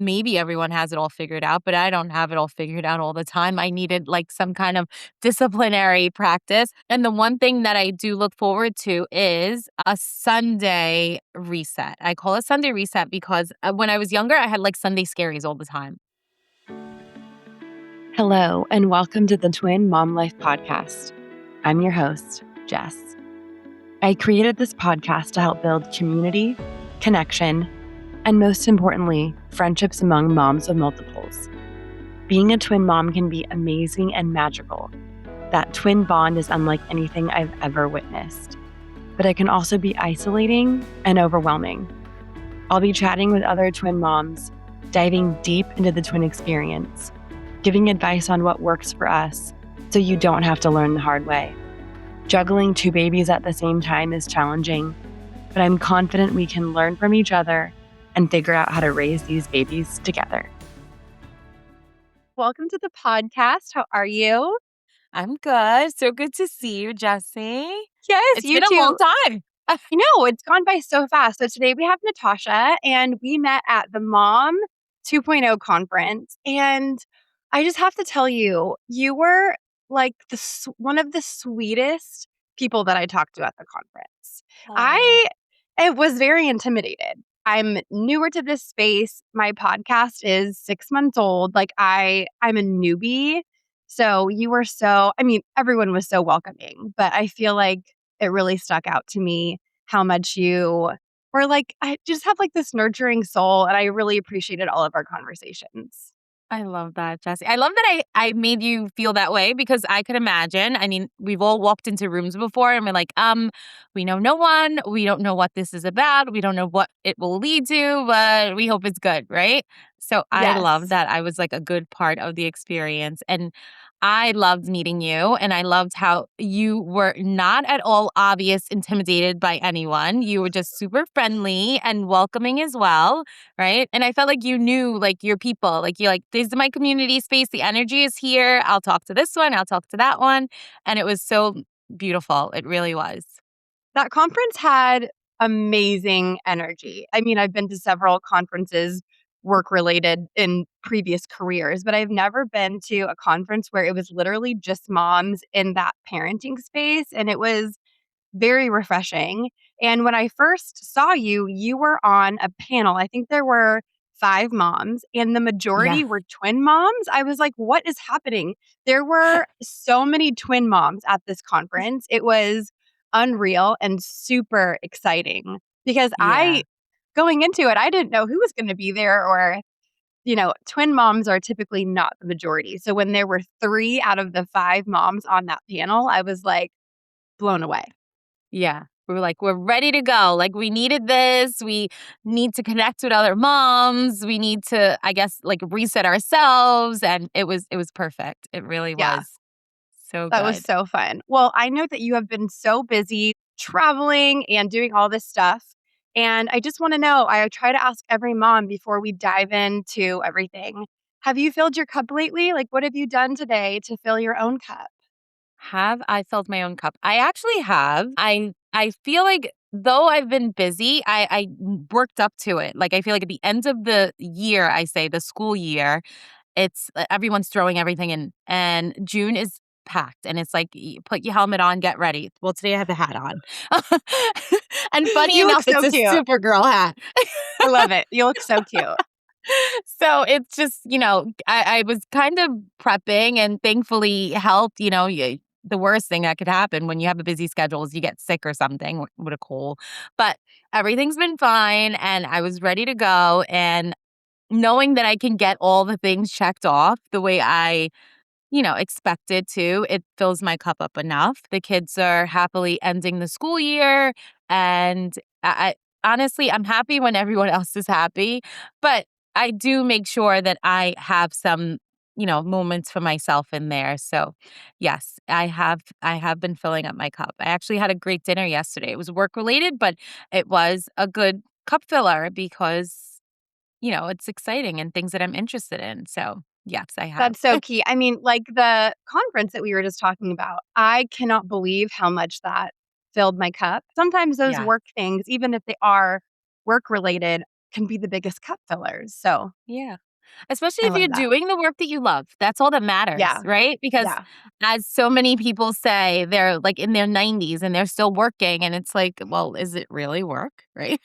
maybe everyone has it all figured out, but I don't have it all figured out all the time. I needed like some kind of disciplinary practice. And the one thing that I do look forward to is a Sunday reset. I call it Sunday reset because when I was younger, I had like Sunday scaries all the time. Hello, and welcome to the Twin Mom Life Podcast. I'm your host, Jess. I created this podcast to help build community, connection, and most importantly, friendships among moms of multiples. Being a twin mom can be amazing and magical. That twin bond is unlike anything I've ever witnessed. But it can also be isolating and overwhelming. I'll be chatting with other twin moms, diving deep into the twin experience, giving advice on what works for us so you don't have to learn the hard way. Juggling two babies at the same time is challenging, but I'm confident we can learn from each other and figure out how to raise these babies together. Welcome to the podcast. How are you? I'm good. So good to see you, Jessie. Yes, It's you been a too. long time. You know, it's gone by so fast. So today we have Natasha, and we met at the Mom 2.0 conference. And I just have to tell you, you were like one of the sweetest people that I talked to at the conference. Aw. I was very intimidated. I'm newer to this space. My podcast is 6 months old. I'm a newbie. So you were everyone was so welcoming, but I feel like it really stuck out to me how much you were like, I just have like this nurturing soul. And I really appreciated all of our conversations. I love that, Jessie. I love that I made you feel that way because I could imagine. I mean, we've all walked into rooms before and we're like, we know no one. We don't know what this is about. We don't know what it will lead to, but we hope it's good, right? So I love Yes. that I was like a good part of the experience. And I loved meeting you and I loved how you were not at all obvious intimidated by anyone. You were just super friendly and welcoming as well, right? And I felt like you knew like your people. Like you're like, this is my community space. The energy is here. I'll talk to this one. I'll talk to that one. And it was so beautiful. It really was. That conference had amazing energy. I mean, I've been to several conferences work related in previous careers, but I've never been to a conference where it was literally just moms in that parenting space. And it was very refreshing. And when I first saw you, you were on a panel. I think there were 5 moms, and the Yeah. majority were twin moms. I was like, what is happening? There were so many twin moms at this conference. It was unreal and super exciting because Yeah. going into it, I didn't know who was going to be there or twin moms are typically not the majority. So when there were 3 out of the 5 moms on that panel, I was like blown away. Yeah. We were like, we're ready to go. Like, we needed this. We need to connect with other moms. We need to, I guess, like reset ourselves. And it was perfect. It really Yeah. was so That was good. so fun. Well, I know that you have been so busy traveling and doing all this stuff. And I just want to know, I try to ask every mom before we dive into everything. Have you filled your cup lately? Like, what have you done today to fill your own cup? Have I filled my own cup? I actually have. I feel like though I've been busy, I worked up to it. Like I feel like at the end of the year, I say the school year, it's everyone's throwing everything in, and June is packed, and it's like put your helmet on, get ready. Well, today I have a hat on, and funny You look enough, it's so a cute. Supergirl hat. I love it. You look so cute. So it's just, I was kind of prepping and thankfully helped, the worst thing that could happen when you have a busy schedule is you get sick or something with a cold. But everything's been fine and I was ready to go. And knowing that I can get all the things checked off the way I expected to, it fills my cup up enough. The kids are happily ending the school year. And honestly, I'm happy when everyone else is happy. But I do make sure that I have some, moments for myself in there. So yes, I have been filling up my cup. I actually had a great dinner yesterday. It was work related, but it was a good cup filler because, it's exciting and things that I'm interested in. So yes, I have. That's so key. I mean, like the conference that we were just talking about, I cannot believe how much that filled my cup. Sometimes those Yeah. work things, even if they are work related, can be the biggest cup fillers. So Yeah. Especially I if you're love that. doing the work that you love. That's all that matters, Yeah. right? Because Yeah. as so many people say, they're like in their 90s and they're still working. And it's like, well, is it really work? Right?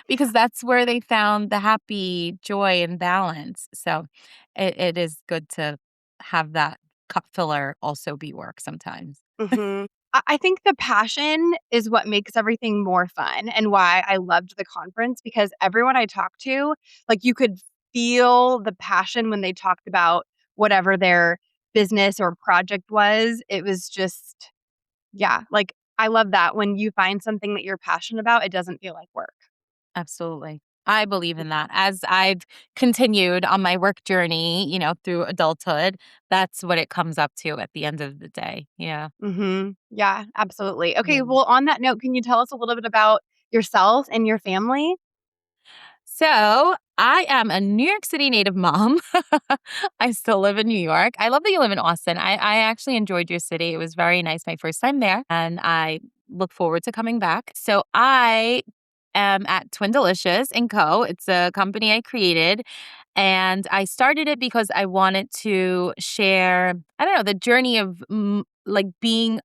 Because that's where they found the happy joy and balance. So it is good to have that cup filler also be work sometimes. Mhm. I think the passion is what makes everything more fun and why I loved the conference because everyone I talked to, like, you could feel the passion when they talked about whatever their business or project was. It was just yeah, like, I love that when you find something that you're passionate about, it doesn't feel like work. Absolutely. I believe in that. As I've continued on my work journey, through adulthood, that's what it comes up to at the end of the day. Yeah. Mhm. Yeah, absolutely. Okay, Yeah. well, on that note, can you tell us a little bit about yourself and your family? So I am a New York City native mom. I still live in New York. I love that you live in Austin. I actually enjoyed your city. It was very nice my first time there, and I look forward to coming back. So I am at TwinDollicious Co. It's a company I created, and I started it because I wanted to share, I don't know, the journey of like being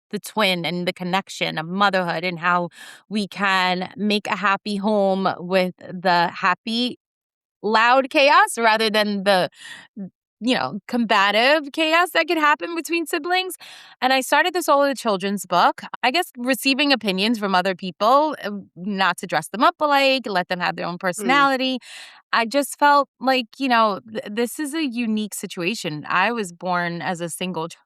the twin and the connection of motherhood and how we can make a happy home with the happy, loud chaos rather than the combative chaos that could happen between siblings. And I started this all in a children's book. I guess receiving opinions from other people, not to dress them up alike, let them have their own Mm. personality. I just felt like, this is a unique situation. I was born as a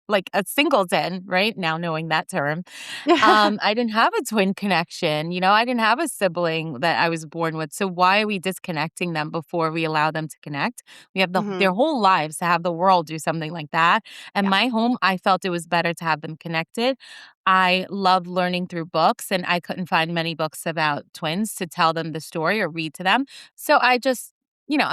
like a singleton, right? Now knowing that term. I didn't have a twin connection, I didn't have a sibling that I was born with. So why are we disconnecting them before we allow them to connect? We have their Mhm. whole lives to have the world do something like that. And Yeah. my home, I felt it was better to have them connected. I love learning through books, and I couldn't find many books about twins to tell them the story or read to them. So I just,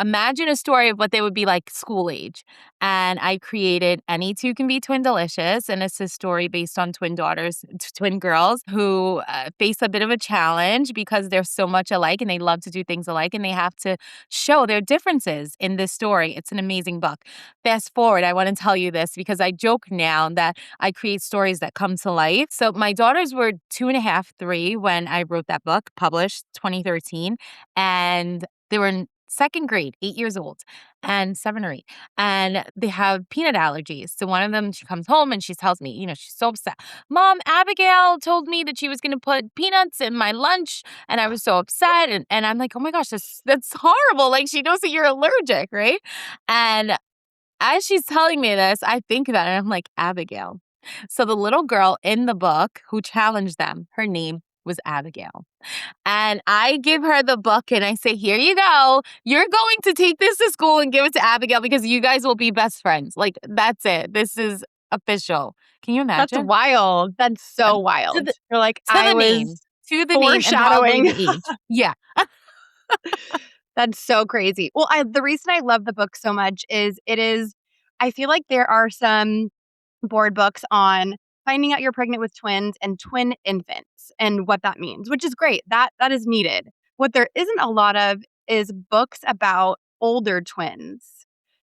imagine a story of what they would be like school age. And I created Any Two Can Be Twin Delicious. And it's a story based on twin daughters, twin girls who face a bit of a challenge because they're so much alike and they love to do things alike. And they have to show their differences in this story. It's an amazing book. Fast forward, I want to tell you this because I joke now that I create stories that come to life. So my daughters were 2.5, 3 when I wrote that book, published 2013. And they were in second grade, 8 years old, and 7 or 8. And they have peanut allergies. So one of them, she comes home and she tells me, she's so upset. Mom, Abigail told me that she was going to put peanuts in my lunch. And I was so upset. And I'm like, oh my gosh, that's horrible. Like she knows that you're allergic, right? And as she's telling me this, I think about it and I'm like, Abigail. So the little girl in the book who challenged them, her name was Abigail. And I give her the book and I say, here you go. You're going to take this to school and give it to Abigail because you guys will be best friends. Like, that's it. This is official. Can you That's imagine? wild. That's so To wild. the You're like, to I the was name. To the name and probably foreshadowing. the age. Yeah. That's so crazy. Well, the reason I love the book so much is I feel like there are some board books on finding out you're pregnant with twins and twin infants and what that means, which is great. That is needed. What there isn't a lot of is books about older twins.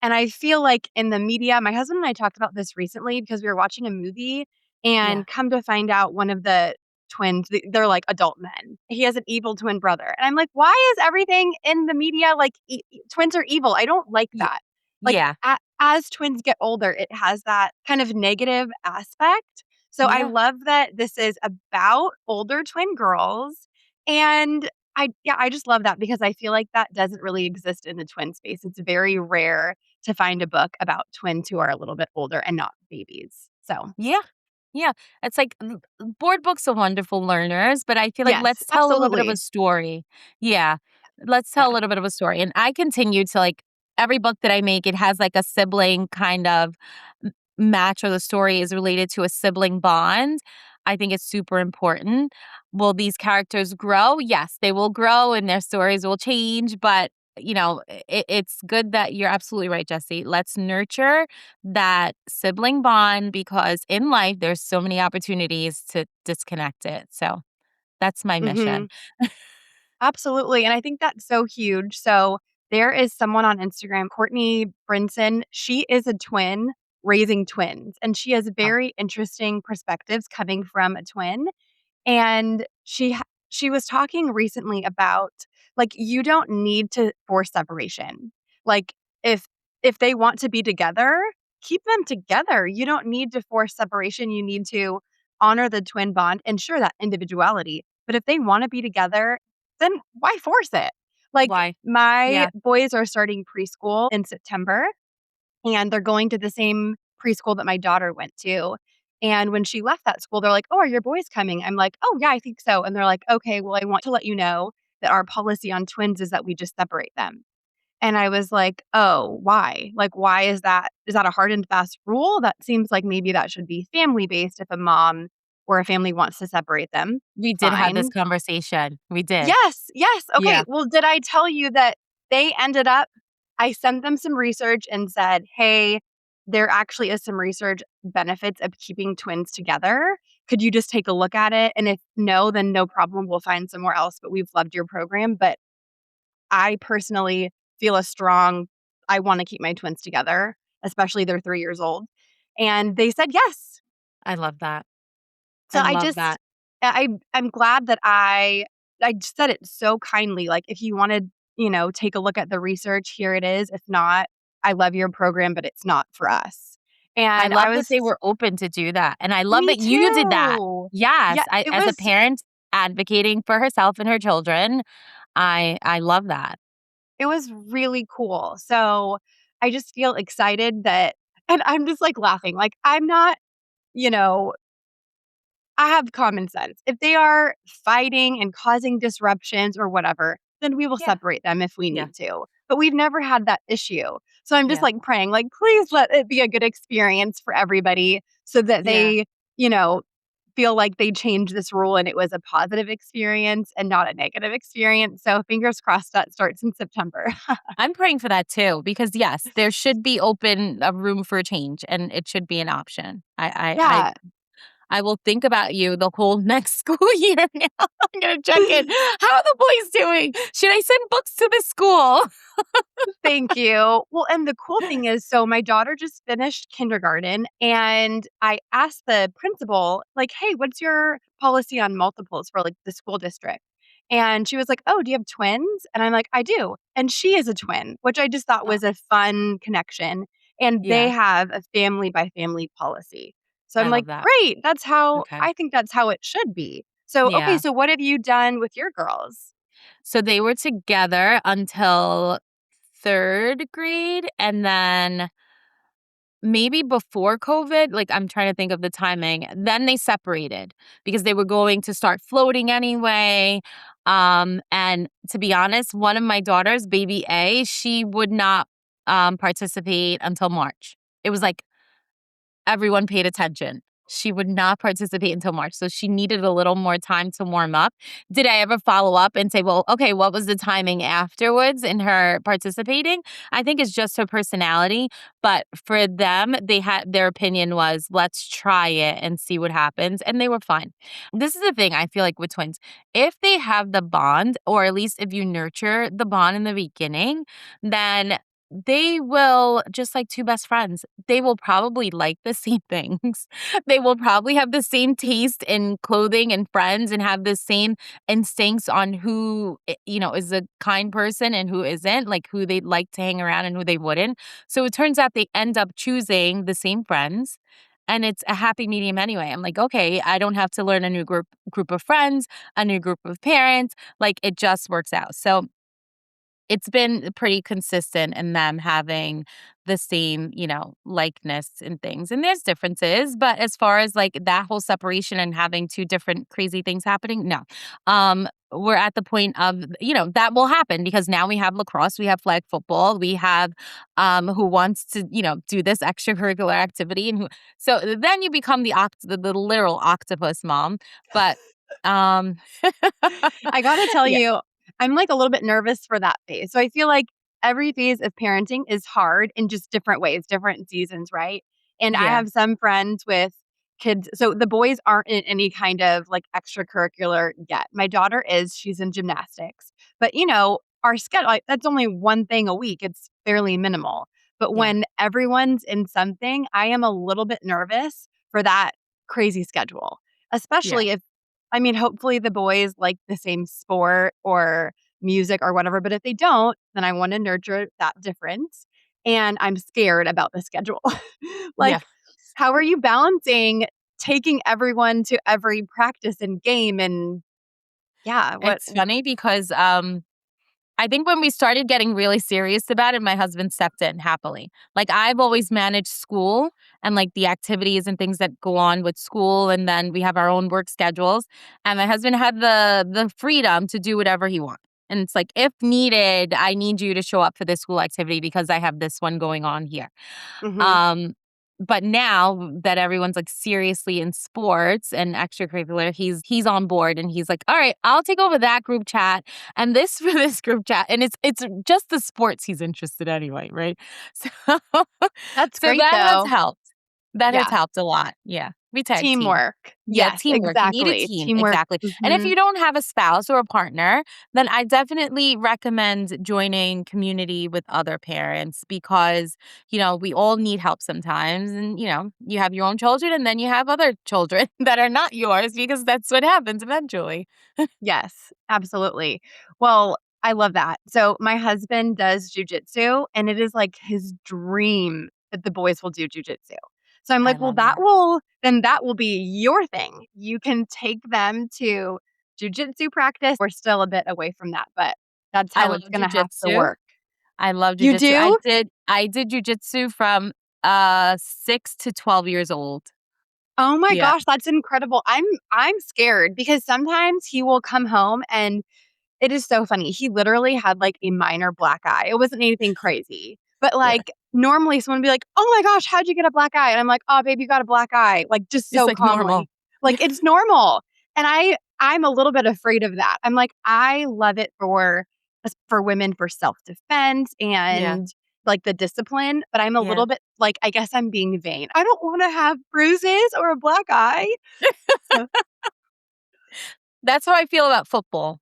And I feel like in the media, my husband and I talked about this recently because we were watching a movie Yeah. and come to find out one of the twins, they're like adult men. He has an evil twin brother. And I'm like, why is everything in the media like twins are evil? I don't like Ye that. Like yeah. as twins get older, it has that kind of negative aspect. So I Yeah. love that this is about older twin girls. And I just love that because I feel like that doesn't really exist in the twin space. It's very rare to find a book about twins who are a little bit older and not babies. So, Yeah. Yeah. It's like board books are wonderful learners, but I feel like yes, let's tell a little bit of a absolutely. story. Yeah. Let's tell a Yeah. little bit of a story. And I continue to like every book that I make, it has like a sibling kind of match, or the story is related to a sibling bond. I think it's super important. Will these characters grow? Yes, they will grow and their stories will change, but it's good that you're absolutely right, Jesse. Let's nurture that sibling bond because in life there's so many opportunities to disconnect it. So that's my mission. Mhm. Absolutely. And I think that's so huge. So there is someone on Instagram, Courtney Brinson. She is a twin raising twins, and she has Oh, very interesting perspectives coming from a twin. And she was talking recently about, like, you don't need to force separation. Like, if if they want to be together, keep them together. You don't need to force separation. You need to honor the twin bond and sure that individuality. But if they want to be together, then why force it? Like, why? my Yeah, boys are starting preschool in September, and they're going to the same preschool that my daughter went to. And when she left that school, they're like, "Oh, are your boys coming?" I'm like, "Oh, yeah, I think so." And they're like, "Okay, well, I want to let you know that our policy on twins is that we just separate them." And I was like, "Oh, why? Like, why is that? Is that a hard and fast rule? That seems like maybe that should be family based if a mom or a family wants to separate them. we did have this Fine." conversation. We did. Yes, yes. Okay. Yeah. Well, did I tell you that they ended up I sent them some research and said, "Hey, there actually is some research benefits of keeping twins together. Could you just take a look at it? And if no, then no problem. We'll find somewhere else, but we've loved your program." But I personally feel a strong I want to keep my twins together, especially they're 3 years old. And they said yes. I love that. So I I love just that. I'm glad that I said it so kindly, like, if you wanna, take a look at the research, here it is. If not, I love your program, but it's not for us. I And I love that was they were open to do that, and I love Me that you did that. too. Yes, Yeah, I it as a was parent advocating for herself and her children, I love that. it was really cool. So, I just feel excited that and I'm just, like, laughing, like, I'm not, you know I have common sense. If they are fighting and causing disruptions or whatever, then we will Yeah, separate them if we yeah, need to. But we've never had that issue. So I'm just yeah, like praying, like, please let it be a good experience for everybody so that yeah. they, you know, feel like they changed this rule and it was a positive experience and not a negative experience. So fingers crossed that starts in September. I'm praying for that too because, yes, there should be open a room for change, and it should be an option. Yeah, I will think about you the whole next school year now. I'm gonna check in. How are the boys doing? Should I send books to the school? thank you. Well, and the cool thing is, so my daughter just finished kindergarten, and I asked the principal, like, "Hey, what's your policy on multiples for, like, the school district?" And she was like, "Oh, do you have twins?" And I'm like, "I do." And she is a twin, which I just thought Oh, was a fun connection, and they yeah, have a family by family policy. So I I'm like, love that. "Great, Okay. I think that's how it should be." So, okay, Yeah. so what have you done with your girls? So they were together until 3rd grade, and then maybe before COVID, like, I'm trying to think of the timing, then they separated because they were going to start floating anyway, and to be honest, one of my daughters, baby A, she would not, participate until March. It was like everyone paid attention. She would not participate until March, so she needed a little more time to warm up. Did I ever follow up and say, "Well, okay, what was the timing afterwards in her participating?" I think it's just her personality, but for them, they had their opinion was, "Let's try it and see what happens," and they were fine. This is the thing I feel like with twins. If they have the bond, or at least if you nurture the bond in the beginning, then they will just like 2 best friends. They will probably like the same things. They will probably have the same taste in clothing and friends and have the same instincts on who, is a kind person and who isn't, like who they'd like to hang around and who they wouldn't. So it turns out they end up choosing the same friends, and it's a happy medium anyway. I'm like, "Okay, I don't have to learn a new group of friends, a new group of parents, like it just works out." So it's been pretty consistent in them having the same, likeness and things. And there's differences, but as far as like that whole separation and having two different crazy things happening, no. We're at the point of, that will happen because now we have lacrosse, we have flag football, we have who wants to, do this extracurricular activity and who so then you become the literal octopus mom. But um I gotta tell yeah, you, I'm, like, a little bit nervous for that phase. So I feel like every phase of parenting is hard in just different ways, different seasons, right? And I yeah. have some friends with kids. So the boys aren't in any kind of like extracurricular yet. My daughter is, she's in gymnastics. But our schedule, like, that's only one thing a week. It's fairly minimal. But Yeah. when everyone's in something, I am a little bit nervous for that crazy schedule. Yeah. Especially if, I mean, hopefully the boys like the same sport or music or whatever. But if they don't, then I want to nurture that difference. And I'm scared about the schedule. Yeah. Like, how are you balancing taking everyone to every practice and game? And yeah, what? It's funny because I think when we started getting really serious about it, my husband stepped in happily. Like I've always managed school and like the activities and things that go on with school, and then we have our own work schedules. And my husband had the freedom to do whatever he wants. And it's like, if needed, I need you to show up for this school activity because I have this one going on here. Hmm. Um, but now that everyone's like seriously in sports and extracurricular, he's on board and he's like, all right, I'll take over that group chat and this for this group chat. And it's just the sports he's interested anyway, right? So That's so great that has though. helped. That has Yeah. helped a lot. Yeah. We tag team. Teamwork. Yeah, Yes, teamwork. You need a exactly. team. Teamwork. Exactly. And if Hmm. you don't have a spouse or a partner, then I definitely recommend joining community with other parents because, we all need help sometimes. And, you have your own children and then you have other children that are not yours because that's what happens eventually. Yes, absolutely. Well, I love that. So my husband does jujitsu, and it is like his dream that the boys will do jujitsu. So I'm I like, well, love that. that will be your thing. You can take them to jujitsu practice. We're still a bit away from that, but that's I how love it's going to have to jujitsu. work. I love You jujitsu. do? I did jujitsu from 6 to 12 years old. Oh my Yeah. gosh, that's incredible. I'm scared because sometimes he will come home and it is so funny. He literally had, like, a minor black eye. It wasn't anything crazy, but, Yeah. like, normally someone would be like, "Oh my gosh, how'd you get a black eye?" And I'm like, "Oh, babe, you got a black eye," like, just It's so like normal. calmly. Like, it's normal, and I'm a little bit afraid of that. I'm like, I love it for women for self-defense Yeah. and, like, the discipline, but I'm a Yeah. little bit like, I guess I'm being vain. I don't wanna have bruises or a black eye. So That's how I feel about football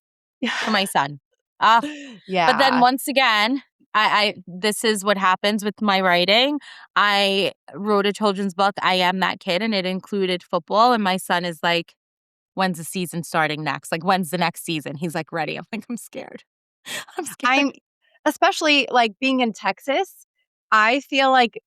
for my son. Ah, but then yeah. once again, I this is what happens with my writing. I wrote a children's book, I Am That Kid, and it included football, and my son is like, "When's the season starting next? Like, when's the next season?" He's like, "Ready." I'm like, "I'm scared. I'm scared." I'm especially, like, being in Texas, I feel like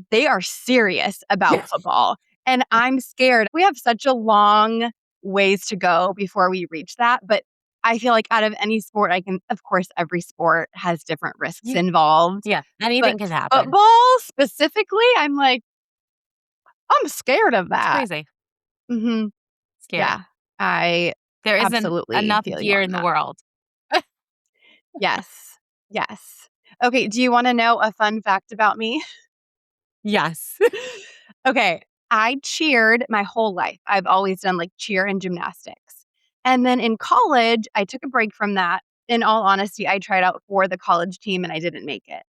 they are serious about Yeah. football, and I'm scared. We have such a long ways to go before we reach that, but I feel like out of any sport I can, of course, every sport has different risks Yeah. involved, Yeah. but Anything can happen. football specifically, I'm like, I'm scared of It's that. crazy. Mhm. Scary. Yeah. I There isn't absolutely enough feel you gear on in the that. world. Yes. Yes. Okay, do you wanna know a fun fact about me? Yes. Okay, I cheered my whole life. I've always done, like, cheer and gymnastics. And then in college, I took a break from that. In all honesty, I tried out for the college team and I didn't make it.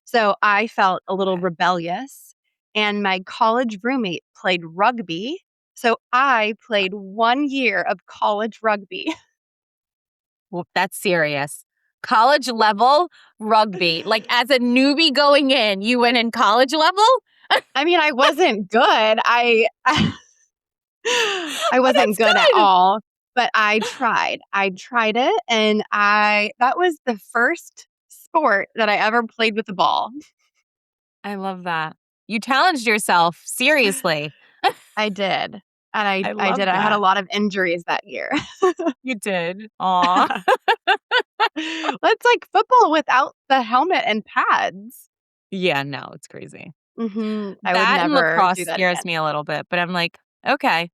So I felt a little Okay. rebellious, and my college roommate played rugby, so I played 1 year of college rugby. Well, that's serious. College level rugby. Like, as a newbie going in, you went in college level? I mean, I wasn't good. I Oh, wasn't that's good at good. all, but I tried. I tried it, and I that was the first sport that I ever played with a ball. I love that. You challenged yourself, seriously. I did, and I I did. love I had a that. lot of injuries that year. You did. Aw. It's like football without the helmet and pads. Yeah, no, it's crazy. Mhm. I would That and never lacrosse do that scares again. me a little bit, but I'm like, "Okay."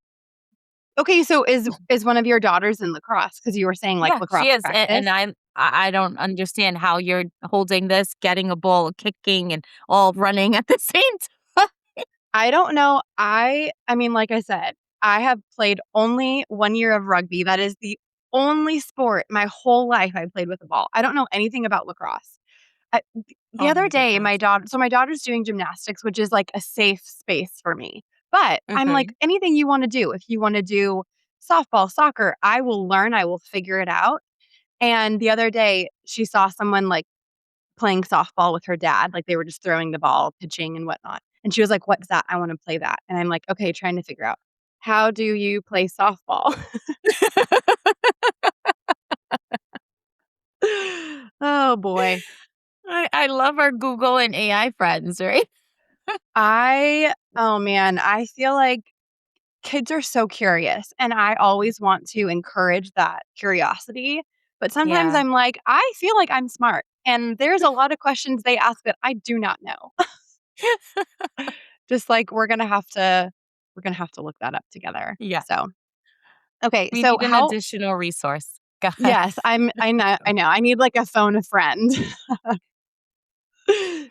Okay, so is one of your daughters in lacrosse? Because you were saying, like, Yeah, she lacrosse is, and practice? I don't understand how you're holding this, getting a ball, kicking, and all running at the same time. I don't know. I mean, like I said, I have played only 1 year of rugby. That is the only sport my whole life I played with a ball. I don't know anything about lacrosse. The Oh other my day, goodness. my daughter's doing gymnastics, which is like a safe space for me. But I'm like, Okay. anything you want to do. If you want to do softball, soccer, I will learn. I will figure it out. And the other day, she saw someone like playing softball with her dad. Like they were just throwing the ball, pitching and whatnot. And she was like, "What's that? I want to play that." And I'm like, "Okay, trying to figure out how do you play softball?" Oh boy. I love our Google and AI friends, right? Oh man, I feel like kids are so curious and I always want to encourage that curiosity. But sometimes Yeah. I'm like, I feel like I'm smart. And there's a lot of questions they ask that I do not know. Just like we're gonna have to look that up together. Yeah. So okay, We so need an how additional resource. God. yes, I know. I need like a phone a friend.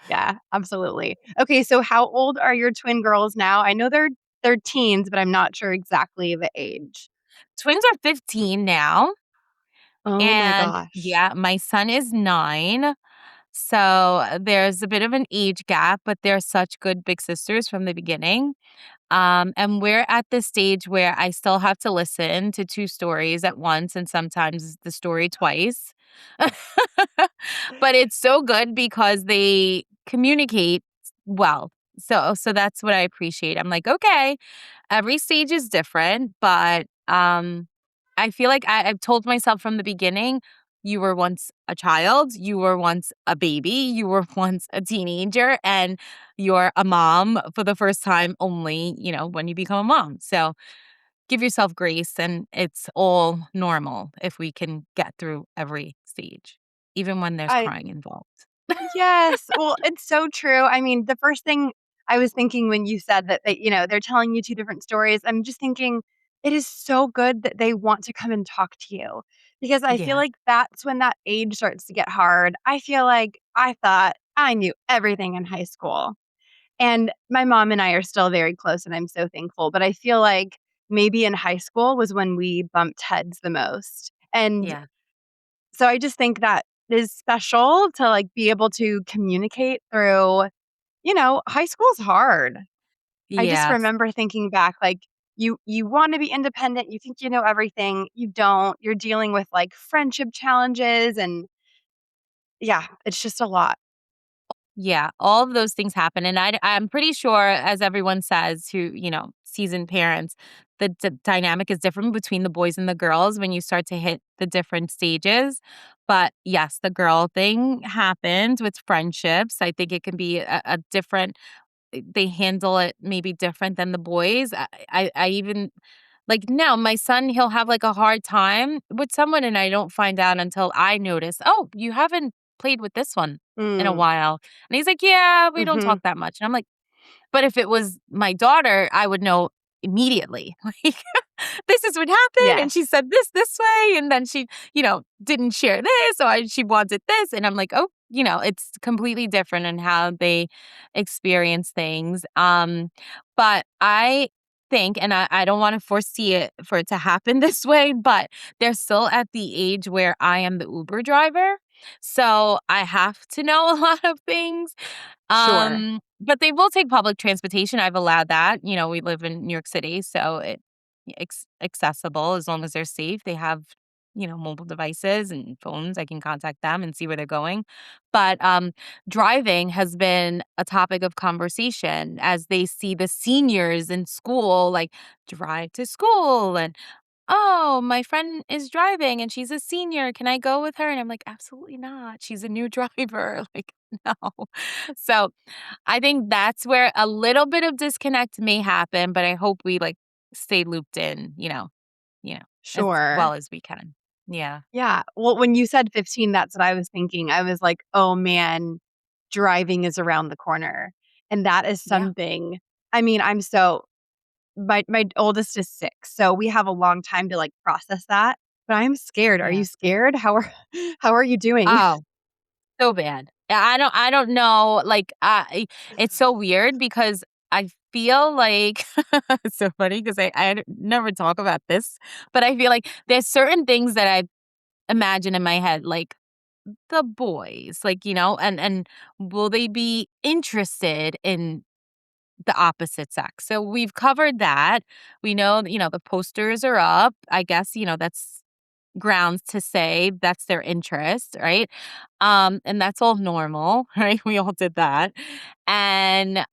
Yeah, absolutely. Okay, so how old are your twin girls now? I know they're teens, but I'm not sure exactly the age. Twins are 15 now. Oh my And gosh. yeah, my son is 9. So there's a bit of an age gap, but they're such good big sisters from the beginning. And we're at the stage where I still have to listen to 2 stories at once and sometimes the story twice. But it's so good because they communicate well. So that's what I appreciate. I'm like, "Okay, every stage is different, but, I feel like I've told myself from the beginning, you were once a child, you were once a baby, you were once a teenager, and you're a mom for the first time only, when you become a mom. So give yourself grace, and it's all normal if we can get through every stage, even when there's I crying involved." Yes. Well, it's so true. I mean, the first thing I was thinking when you said that they're telling you 2 different stories, I'm just thinking it is so good that they want to come and talk to you because I feel Yeah, like that's when that age starts to get hard. I feel like I thought I knew everything in high school, and my mom and I are still very close, and I'm so thankful, but I feel like maybe in high school was when we bumped heads the most, and yeah, so I just think that is special to, like, be able to communicate through high school's hard. I just yes. remember thinking back, like, you wanna be independent, you think you know everything, you don't. You're dealing with, like, friendship challenges and yeah, it's just a lot. Yeah, all of those things happen, and I'm pretty sure, as everyone says, who seasoned parents, the dynamic is different between the boys and the girls when you start to hit the different stages. But yes, the girl thing happens with friendships. I think it can be a different. They handle it maybe different than the boys. I even like now, my son, he'll have like a hard time with someone, and I don't find out until I notice, oh, you haven't played with this one in a Mm, while. And he's like, yeah, we don't mhm. talk that much. And I'm like, but if it was my daughter, I would know immediately. Like, this is what happened, and Yes. she said this way, and then she, didn't share this, or she wanted this, and I'm like, oh, it's completely different in how they experience things. But I think, and I don't want to foresee it for it to happen this way, but they're still at the age where I am the Uber driver. So I have to know a lot of things. Sure. But they will take public transportation. I've allowed that. We live in New York City, so accessible as long as they're safe. They have, mobile devices and phones. I can contact them and see where they're going. But driving has been a topic of conversation as they see the seniors in school, like drive to school and oh, my friend is driving and she's a senior. Can I go with her? And I'm like, absolutely not. She's a new driver. Like, no. So I think that's where a little bit of disconnect may happen, but I hope we like stay looped in, as Sure. well as we can. Yeah. Yeah. Well, when you said 15, that's what I was thinking. I was like, "Oh, man, driving is around the corner." And that is Yeah. something I mean, my oldest is 6, so we have a long time to, like, process that, but I'm scared. Are you Yeah. scared? How are you doing? Oh, so bad. Yeah, I don't know. Like, it's so weird because I feel like it's so funny because I never talk about this, but I feel like there's certain things that I imagine in my head, like the boys, like, and will they be interested in the opposite sex. So we've covered that. We know, the posters are up. I guess, that's grounds to say that's their interest, right? And that's all normal, right? We all did that. And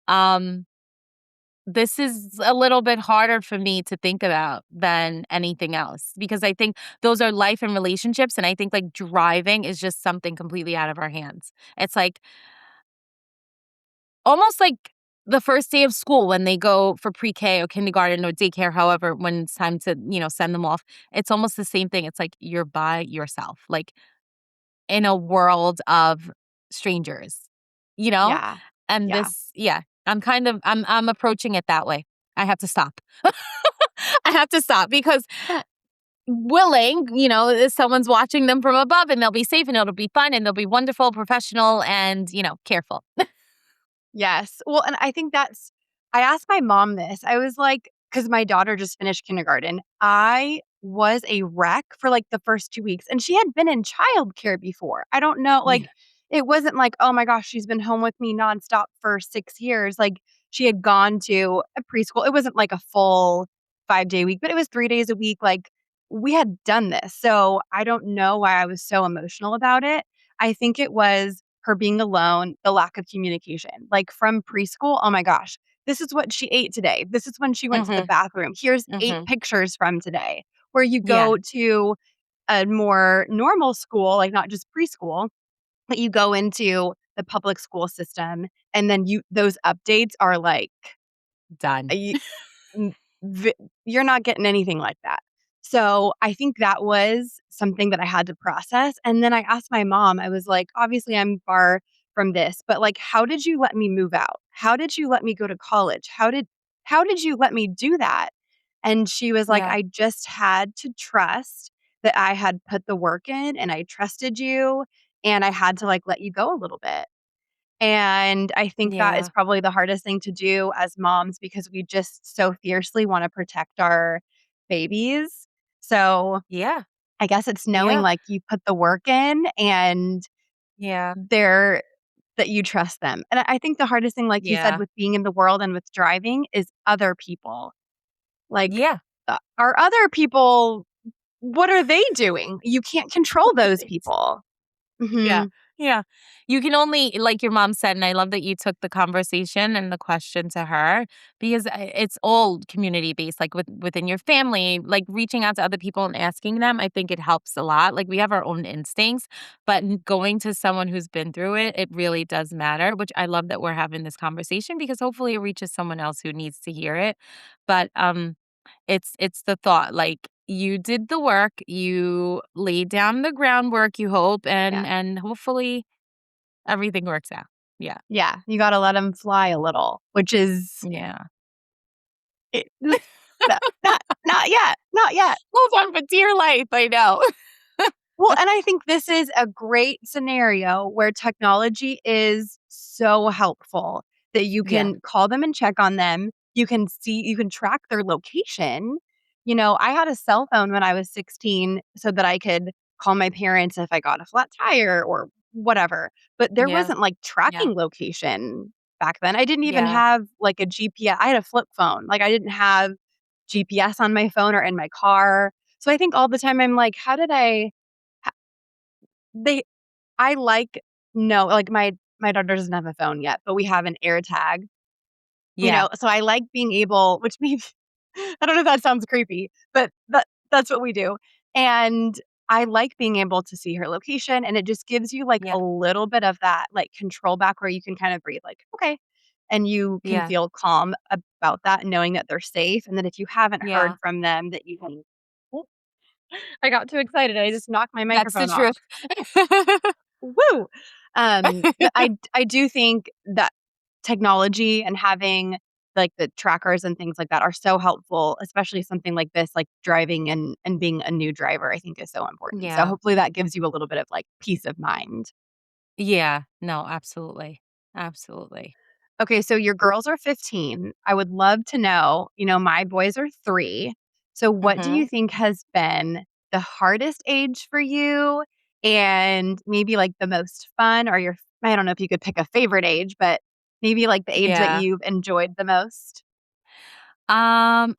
this is a little bit harder for me to think about than anything else because I think those are life and relationships. And I think like driving is just something completely out of our hands. It's like almost like the first day of school when they go for pre-K or kindergarten or daycare, however, when it's time to, send them off. It's almost the same thing. It's like you're by yourself, like in a world of strangers, you know? Yeah. And Yeah. yeah, I'm approaching it that way. I have to stop. I have to stop because willing, if someone's watching them from above and they'll be safe and it'll be fun and they'll be wonderful, professional, and, careful. Yes. Well, and I think I asked my mom this. I was like, because my daughter just finished kindergarten. I was a wreck for like the first 2 weeks, and she had been in childcare before. I don't know. Yeah. Like, it wasn't like, oh my gosh, she's been home with me nonstop for 6 years. Like, she had gone to a preschool. It wasn't like a full 5-day week, but it was 3 days a week. Like, we had done this. So I don't know why I was so emotional about it. I think it was her being alone, the lack of communication. Like from preschool, oh my gosh, this is what she ate today. This is when she went to the Mhm. bathroom. Here's 8 Mhm. pictures from today. Where you Yeah. go to a more normal school, like not just preschool, but you go into the public school system and then those updates are like Done. you, N v you're not getting anything like that. So, I think that was something that I had to process, and then I asked my mom, I was like, "Obviously, I'm far from this, but, like, how did you let me move out? How did you let me go to college? How did you let me do that?" And she was like, Yeah. "I just had to trust that I had put the work in, and I trusted you, and I had to, like, let you go a little bit." And I think that is Yeah. probably the hardest thing to do as moms because we just so fiercely wanna protect our babies. So, Yeah. I guess it's knowing, Yeah. like, you put the work in and Yeah. they're that you trust them. And I think the hardest thing, like you said, Yeah. with being in the world and with driving is other people. Like, Yeah. our other people, what are they doing? You can't control those people. Yeah. Mhm. Yeah. You can only like your mom said, and I love that you took the conversation and the question to her because it's all community based, like within your family, like reaching out to other people and asking them. I think it helps a lot. Like we have our own instincts, but going to someone who's been through it, it really does matter. Which I love that we're having this conversation because hopefully it reaches someone else who needs to hear it. But it's the thought, like, you did the work, you laid down the groundwork, you hope, and Yeah. and hopefully everything works out. Yeah. Yeah, you gotta let them fly a little, which is Yeah. it not yet, not yet. Hold on for dear life, I know. Well, and I think this is a great scenario where technology is so helpful that you Yeah. can call them and check on them. You can track their location. I had a cell phone when I was 16 so that I could call my parents if I got a flat tire or whatever. But there Yeah. wasn't like Yeah. tracking location back then. I didn't even Yeah. have like a GPS. I had a flip phone. Like I didn't have GPS on my phone or in my car. So I think all the time I'm like, how did I they I like no, like, my daughter doesn't have a phone yet, but we have an AirTag, Yeah. so I like being able which maybe I don't know if that sounds creepy, but that's what we do, and I like being able to see her location, and it just gives you, like, a Yeah. little bit of that, like, control back where you can kind of breathe, like, "Okay," and you can Yeah. feel calm about that, knowing that they're safe, and that if you haven't heard Yeah. from them, that you can Oop, I got too excited, I just knocked my That's the microphone off. truth. Woo! But I do think that technology and having, like, the trackers and things like that are so helpful, especially something like this, like driving and being a new driver, I think is so important. So Yeah. hopefully that gives you a little bit of, like, peace of mind. Yeah. No, absolutely. Absolutely. Okay, so your girls are 15. I would love to know, my boys are 3. So what do you Mhm. think has been the hardest age for you and maybe, like, the most fun or I don't know if you could pick a favorite age, but Maybe like the age that Yeah. you've enjoyed the most?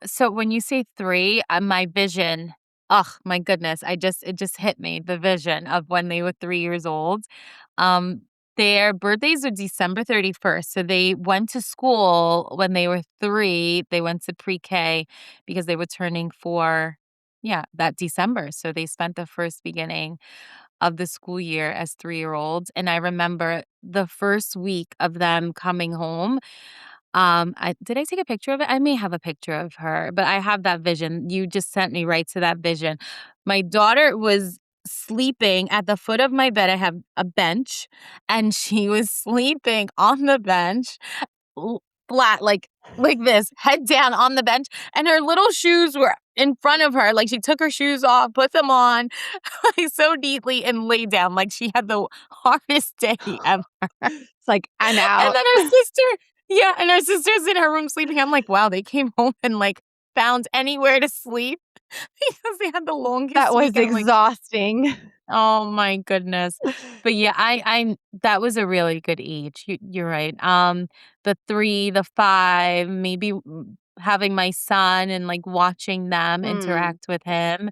So when you say 3, my vision, ugh, my goodness, it just hit me, the vision of when they were 3 years old. Um, their birthdays are December 31st, so they went to school when they were 3. They went to pre-K because they were turning 4, yeah, that December. So they spent the first beginning of the school year as 3-year-olds, and I remember the first week of them coming home. I did I take a picture of it? I may have a picture of her, but I have that vision. You just sent me right to that vision. My daughter was sleeping at the foot of my bed. I have a bench, and she was sleeping on the bench, l flat, like this, head down on the bench, and her little shoes were in front of her, like, she took her shoes off, put them on, like, so neatly, and laid down like she had the hardest day ever. It's like, I'm And out. then her sister, yeah, and her sister's in her room sleeping. I'm like, "Wow, they came home and, like, found anywhere to sleep because they had the That longest was week." I'm like, exhausting. "Oh my goodness." But yeah, I that was a really good age. You're right. The 3, the 5, maybe, having my son and, like, watching them Mm, interact with him,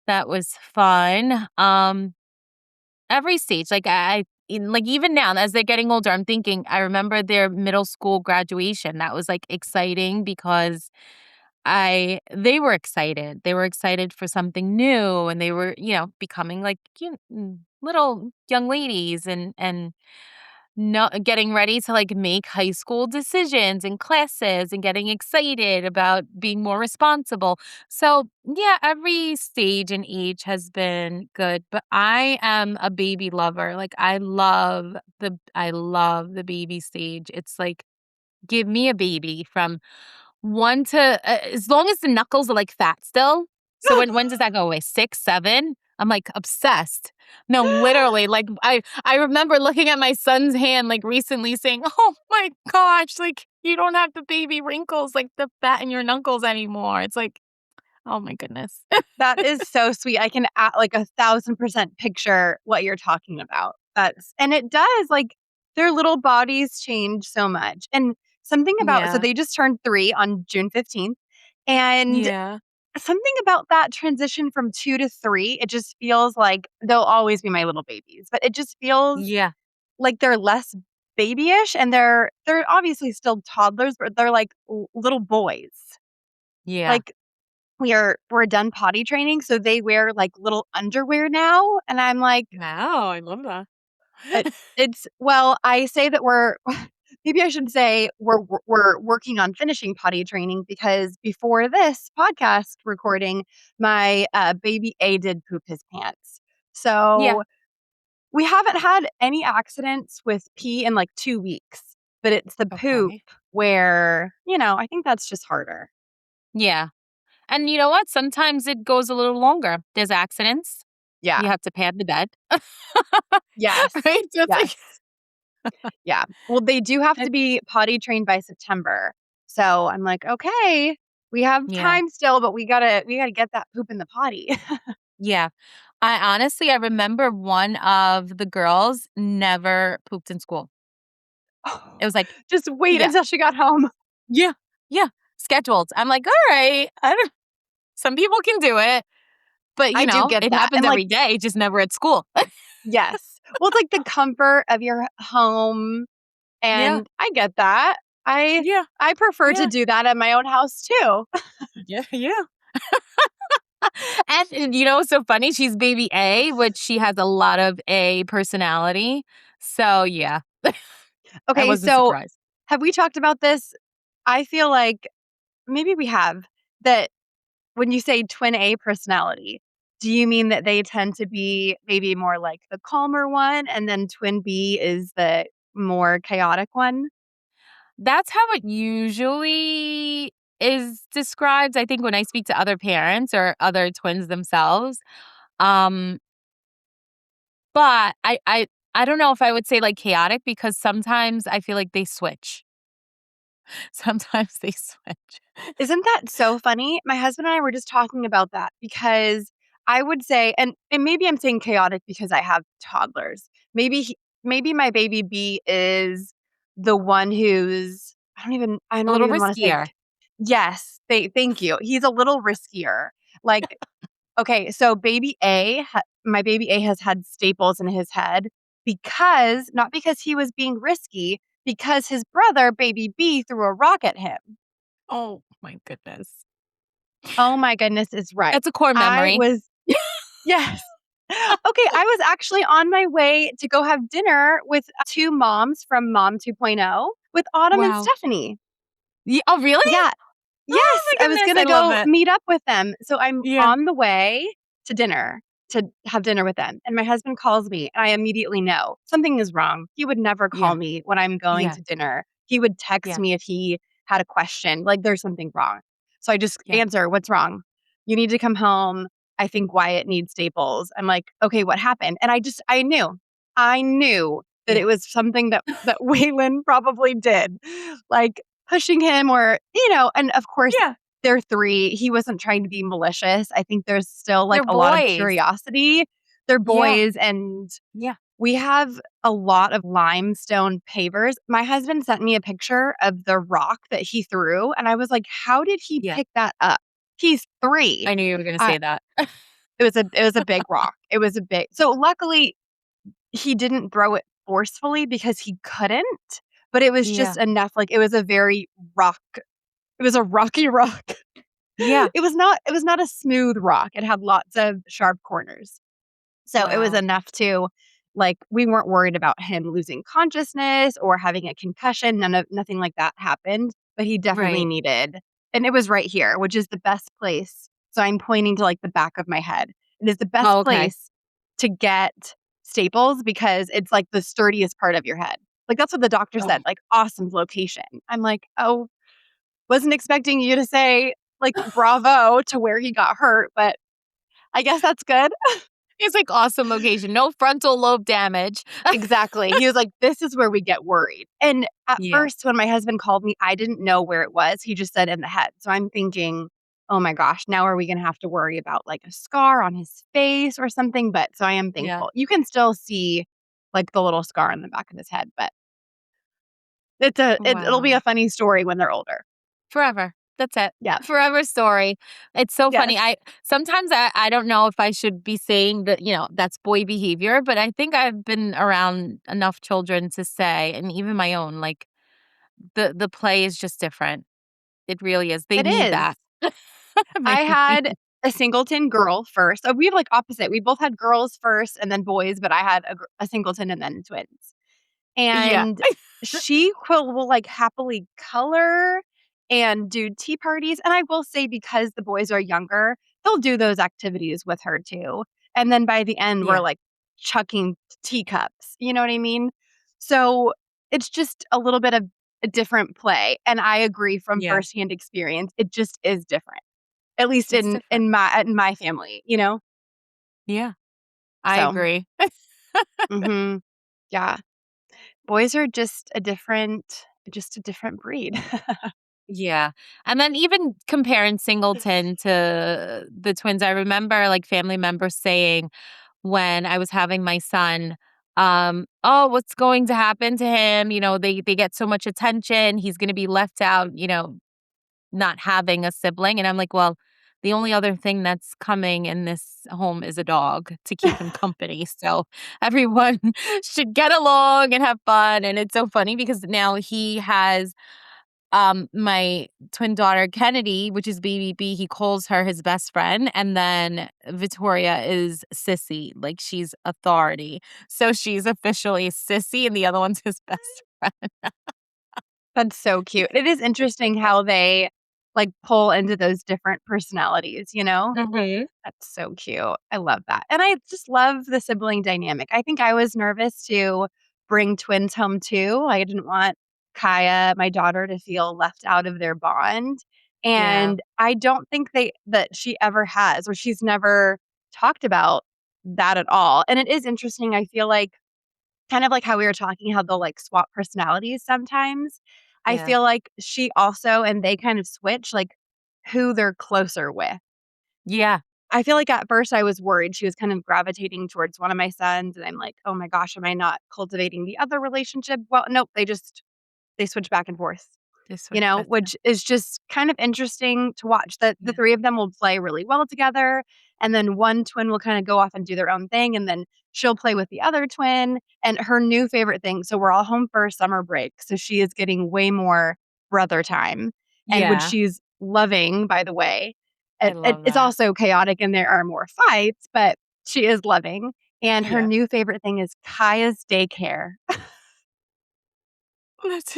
that was fun. Every stage, like, like, even now as they're getting older, I'm thinking I remember their middle school graduation. That was, like, exciting because I they were excited. They were excited for something new, and they were, becoming, like, little young ladies and no getting ready to, like, make high school decisions and classes and getting excited about being more responsible. So, yeah, every stage and age has been good, but I am a baby lover. Like, I love the baby stage. It's like, give me a baby from 1 to as long as the knuckles are, like, fat still. So when does that go away? 6, 7? I'm, like, obsessed. No, literally, like, I remember looking at my son's hand, like, recently saying, "Oh my gosh, like, you don't have the baby wrinkles, like, the fat in your knuckles anymore." It's like, oh my goodness. that is so sweet. I can like 1,000% picture what you're talking about. And it does like their little bodies change so much. And something about, so Yeah. they just turned 3 on June 15th. And Yeah. something about that transition from 2 to 3, it just feels like they'll always be my little babies, but it just feels Yeah. like they're less babyish and they're obviously still toddlers, but they're like little boys. Yeah. Like we're done potty training, so they wear like little underwear now, and I'm like, Wow, I love that. it, it's well, I say that we're maybe I should say we're working on finishing potty training because before this podcast recording, my baby A did poop his pants. Yeah. So we haven't had any accidents with pee in like 2 weeks, but it's the poop Okay. where, I think that's just harder. Yeah. And you know what? Sometimes it goes a little longer. There's accidents. Yeah. You have to pad the bed. Yes. Right? Just like Yes. Yeah. Well, they do have and to be potty trained by September. So I'm like, okay, we have yeah. time still, but we gotta get that poop in the potty. Yeah. I remember one of the girls never pooped in school. It was like, Just wait yeah, until she got home. yeah, yeah, scheduled. I'm like, "All right, I don't some people can do it, but, I do get it that. happens And like, every day, just never at school." yes. Well, it's like the comfort of your home. Yeah, And I get that. I yeah, I prefer to yeah, do that at my own house too. yeah, yeah. And what's so funny? She's baby A, which she has a lot of A personality. So, yeah, I Okay, wasn't so surprised. have we talked about this? I feel like maybe we have. That when you say twin A personality, do you mean that they tend to be maybe more like the calmer one and then twin B is the more chaotic one? That's how it usually is described, I think, when I speak to other parents or other twins themselves. Um, but I don't know if I would say, like, chaotic because sometimes I feel like they switch. Sometimes they switch. Isn't that so funny? My husband and I were just talking about that because I would say, and maybe I'm saying chaotic because I have toddlers. Maybe my baby B is the one who's I A don't little even wanna say riskier. yes, thank you. He's a little riskier. Like, okay, so my baby A has had staples in his head because not because he was being risky, because his brother, baby B, threw a rock at him. Oh my goodness. Oh my goodness is right. That's a core I memory. was yes. Okay, I was actually on my way to go have dinner with 2 moms from Mom 2.0 with Autumn and Wow. Stephanie. Oh, really? Yeah. Oh Yes, my I was goodness, gonna I love go it. meet up with them. So I'm Yeah. on the way to dinner to have dinner with them, and my husband calls me, and I immediately know something is wrong. He would never call Yeah. me when I'm going Yeah. to dinner. He would text Yeah. me if he had a question, like, "There's something wrong." So I just Yeah. answer, "What's wrong?" "You need to come home. I think Wyatt needs staples." I'm like, "Okay, what happened?" And I knew. I knew that it Yeah. was something that Waylon probably did, like, pushing him or, and of course, Yeah. they're 3. He wasn't trying to be malicious. I think there's still, like, They're a lot of boys. curiosity. They're Yeah. boys, and Yeah. we have a lot of limestone pavers. My husband sent me a picture of the rock that he threw, and I was like, "How did he Yeah. pick that up?" He's 3. I knew you were gonna Uh, say that. it was a big rock. It was a big so luckily, he didn't throw it forcefully because he couldn't, but it was just Yeah. enough, like, it was a very rock it was a rocky rock. Yeah. It was not a smooth rock. It had lots of sharp corners. So it was Wow. enough to like, we weren't worried about him losing consciousness or having a concussion. Nothing like that happened, but he definitely Right. needed and it was right here, which is the best place. So I'm pointing to, like, the back of my head. It is the best Oh, okay. place to get staples because it's, like, the sturdiest part of your head. Like, that's what the doctor Oh. said, like, "Awesome location." I'm like, "Oh, wasn't expecting you to say, like, bravo to where he got hurt, but I guess that's good." It's like awesome location, no frontal lobe damage. Exactly. He was like, "This is where we get worried." And at Yeah. first, when my husband called me, I didn't know where it was. He just said in the head. So I'm thinking, "Oh my gosh, now are we gonna have to worry about, like, a scar on his face or something?" But so I am Yeah. thankful. You can still see, like, the little scar on the back of his head, but it'll be a Wow. funny story when they're older. Forever. That's it. Yeah. Forever story. It's so funny. Yes. I don't know if I should be saying that, that's boy behavior, but I think I've been around enough children to say, and even my own, like the play is just different. It really is. They It need is. that. My I had a singleton girl first. We have, like, opposite. We both had girls first and then boys, but I had a singleton and then twins. Yeah. And she will, like, happily color and do tea parties, and I will say because the boys are younger, they'll do those activities with her too, and then by the end, we're, Yeah. like, chucking teacups, you know what I mean? So, it's just a little bit of a different play, and I agree from Yeah. firsthand experience, it just is different, at least It's in different. in my family, you know? Yeah. I So agree. mhm, yeah. Boys are just a different breed. Yeah. And then even comparing Singleton to the twins, I remember like family members saying when I was having my son, "Oh, what's going to happen to him? They get so much attention. He's going to be left out, not having a sibling." And I'm like, "Well, the only other thing that's coming in this home is a dog to keep him company. So everyone should get along and have fun." And it's so funny because now he has my twin daughter Kennedy, which is BBB, he calls her his best friend, and then Victoria is Sissy, like she's authority. So she's officially Sissy, and the other one's his best friend. That's so cute. It is interesting how they, like, pull into those different personalities, you know? Mhm. That's so cute. I love that. And I just love the sibling dynamic. I think I was nervous to bring twins home too. I didn't want Kaya, my daughter, to feel left out of their bond. Yeah, And I don't think that she ever has, or she's never talked about that at all. And it is interesting. I feel like kind of like how we were talking, how they'll, like, swap personalities sometimes. I yeah, feel like she also and they kind of switch, like, who they're closer with. yeah, I feel like at first I was worried she was kind of gravitating towards one of my sons, and I'm like, "Oh my gosh, am I not cultivating the other relationship?" Well, nope, they just they switch back and forth, They switch back to which is just kind of interesting to watch. That the yeah. three of them will play really well together, and then one twin will kind of go off and do their own thing, and then she'll play with the other twin. And her new favorite thing, so we're all home for summer break, so she is getting way more brother time, and which Yeah, she's loving, by the way. I love It's that. also chaotic and there are more fights, but she is loving. And her Yeah. new favorite thing is Kaya's daycare. That's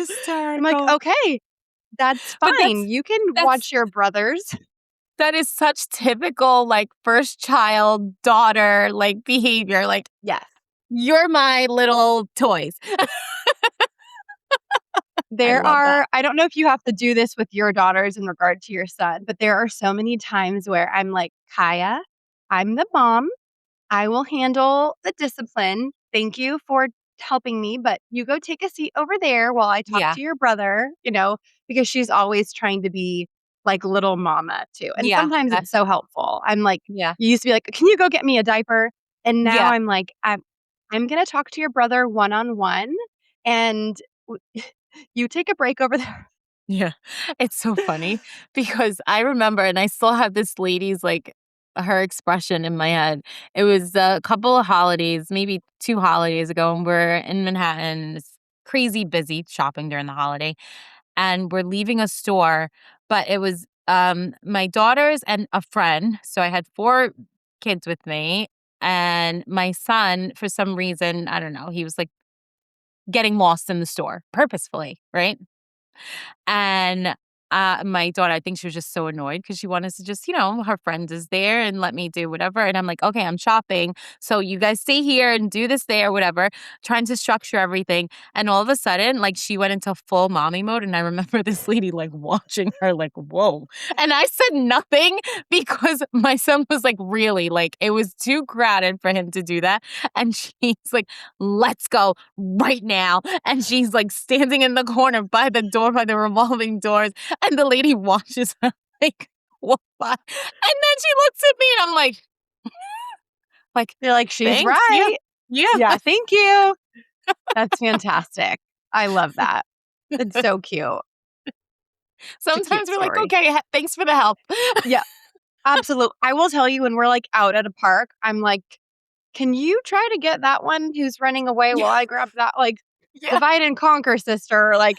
I'm like, hysterical. okay, that's But fine. You can that's watch your brothers. that is such typical, like, first child, daughter, like, behavior, like, Yes. "You're my little toys." I love that. I don't know if you have to do this with your daughters in regard to your son, but there are so many times where I'm like, Kaya, I'm the mom. I will handle the discipline. Thank you for helping me, but you go take a seat over there while I talk Yeah. to your brother, because she's always trying to be like little mama too. And Yeah. sometimes it's so helpful. I'm like, Yeah. you used to be like, can you go get me a diaper? And now Yeah. I'm like, I'm going to talk to your brother one on one and you take a break over there. Yeah. It's so funny because I remember and I still have this lady's, like, her expression in my head. It was a couple of holidays, maybe 2 holidays ago, and we're in Manhattan. It's crazy busy shopping during the holiday, and we're leaving a store, but it was, my daughters and a friend, so I had 4 kids with me, and my son, for some reason, I don't know, he was, like, getting lost in the store purposefully, right? And, my daughter, I think she was just so annoyed because she wanted to just, her friend is there and let me do whatever, and I'm like, "Okay, I'm shopping, so you guys stay here and do this there, whatever," trying to structure everything, and all of a sudden, like, she went into full mommy mode, and I remember this lady, like, watching her like, "Whoa," and I said nothing because my son was, like, really, like, it was too crowded for him to do that, and she's like, "Let's go right now," and she's, like, standing in the corner by the door, by the revolving doors, and the lady watches her, like, walk by, and then she looks at me, and I'm like, You're like, she's "Thanks, yeah, right. yeah." Yeah. Thank you. That's fantastic. I love that. It's so cute. It's a Sometimes cute we're like, story. "Okay, thanks for the help." Yeah. Absolutely. I will tell you when we're, like, out at a park, I'm like, "Can you try to get that one who's running away Yeah, while I grab that?" Like, yeah, divide and conquer, sister. Like,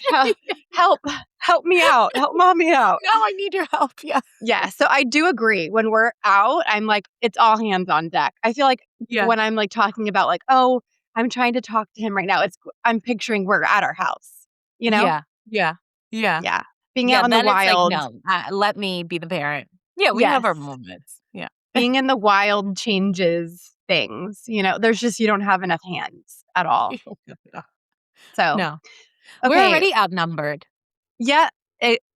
help help me out. Help mommy out. "Now I need your help," yeah, Yeah, so I do agree. When we're out, I'm like, it's all hands on deck. I feel like yeah, when I'm, like, talking about, like, "Oh, I'm trying to talk to him right now," I'm picturing we're at our house, you know? yeah, yeah, yeah, Yeah. Being yeah, out in the then it's like, wild. "No, let me be the parent." Yeah, we have Yes. our moments, yeah. Being in the wild changes things, there's just you don't have enough hands at all. So, No, we're okay. already outnumbered. Yeah,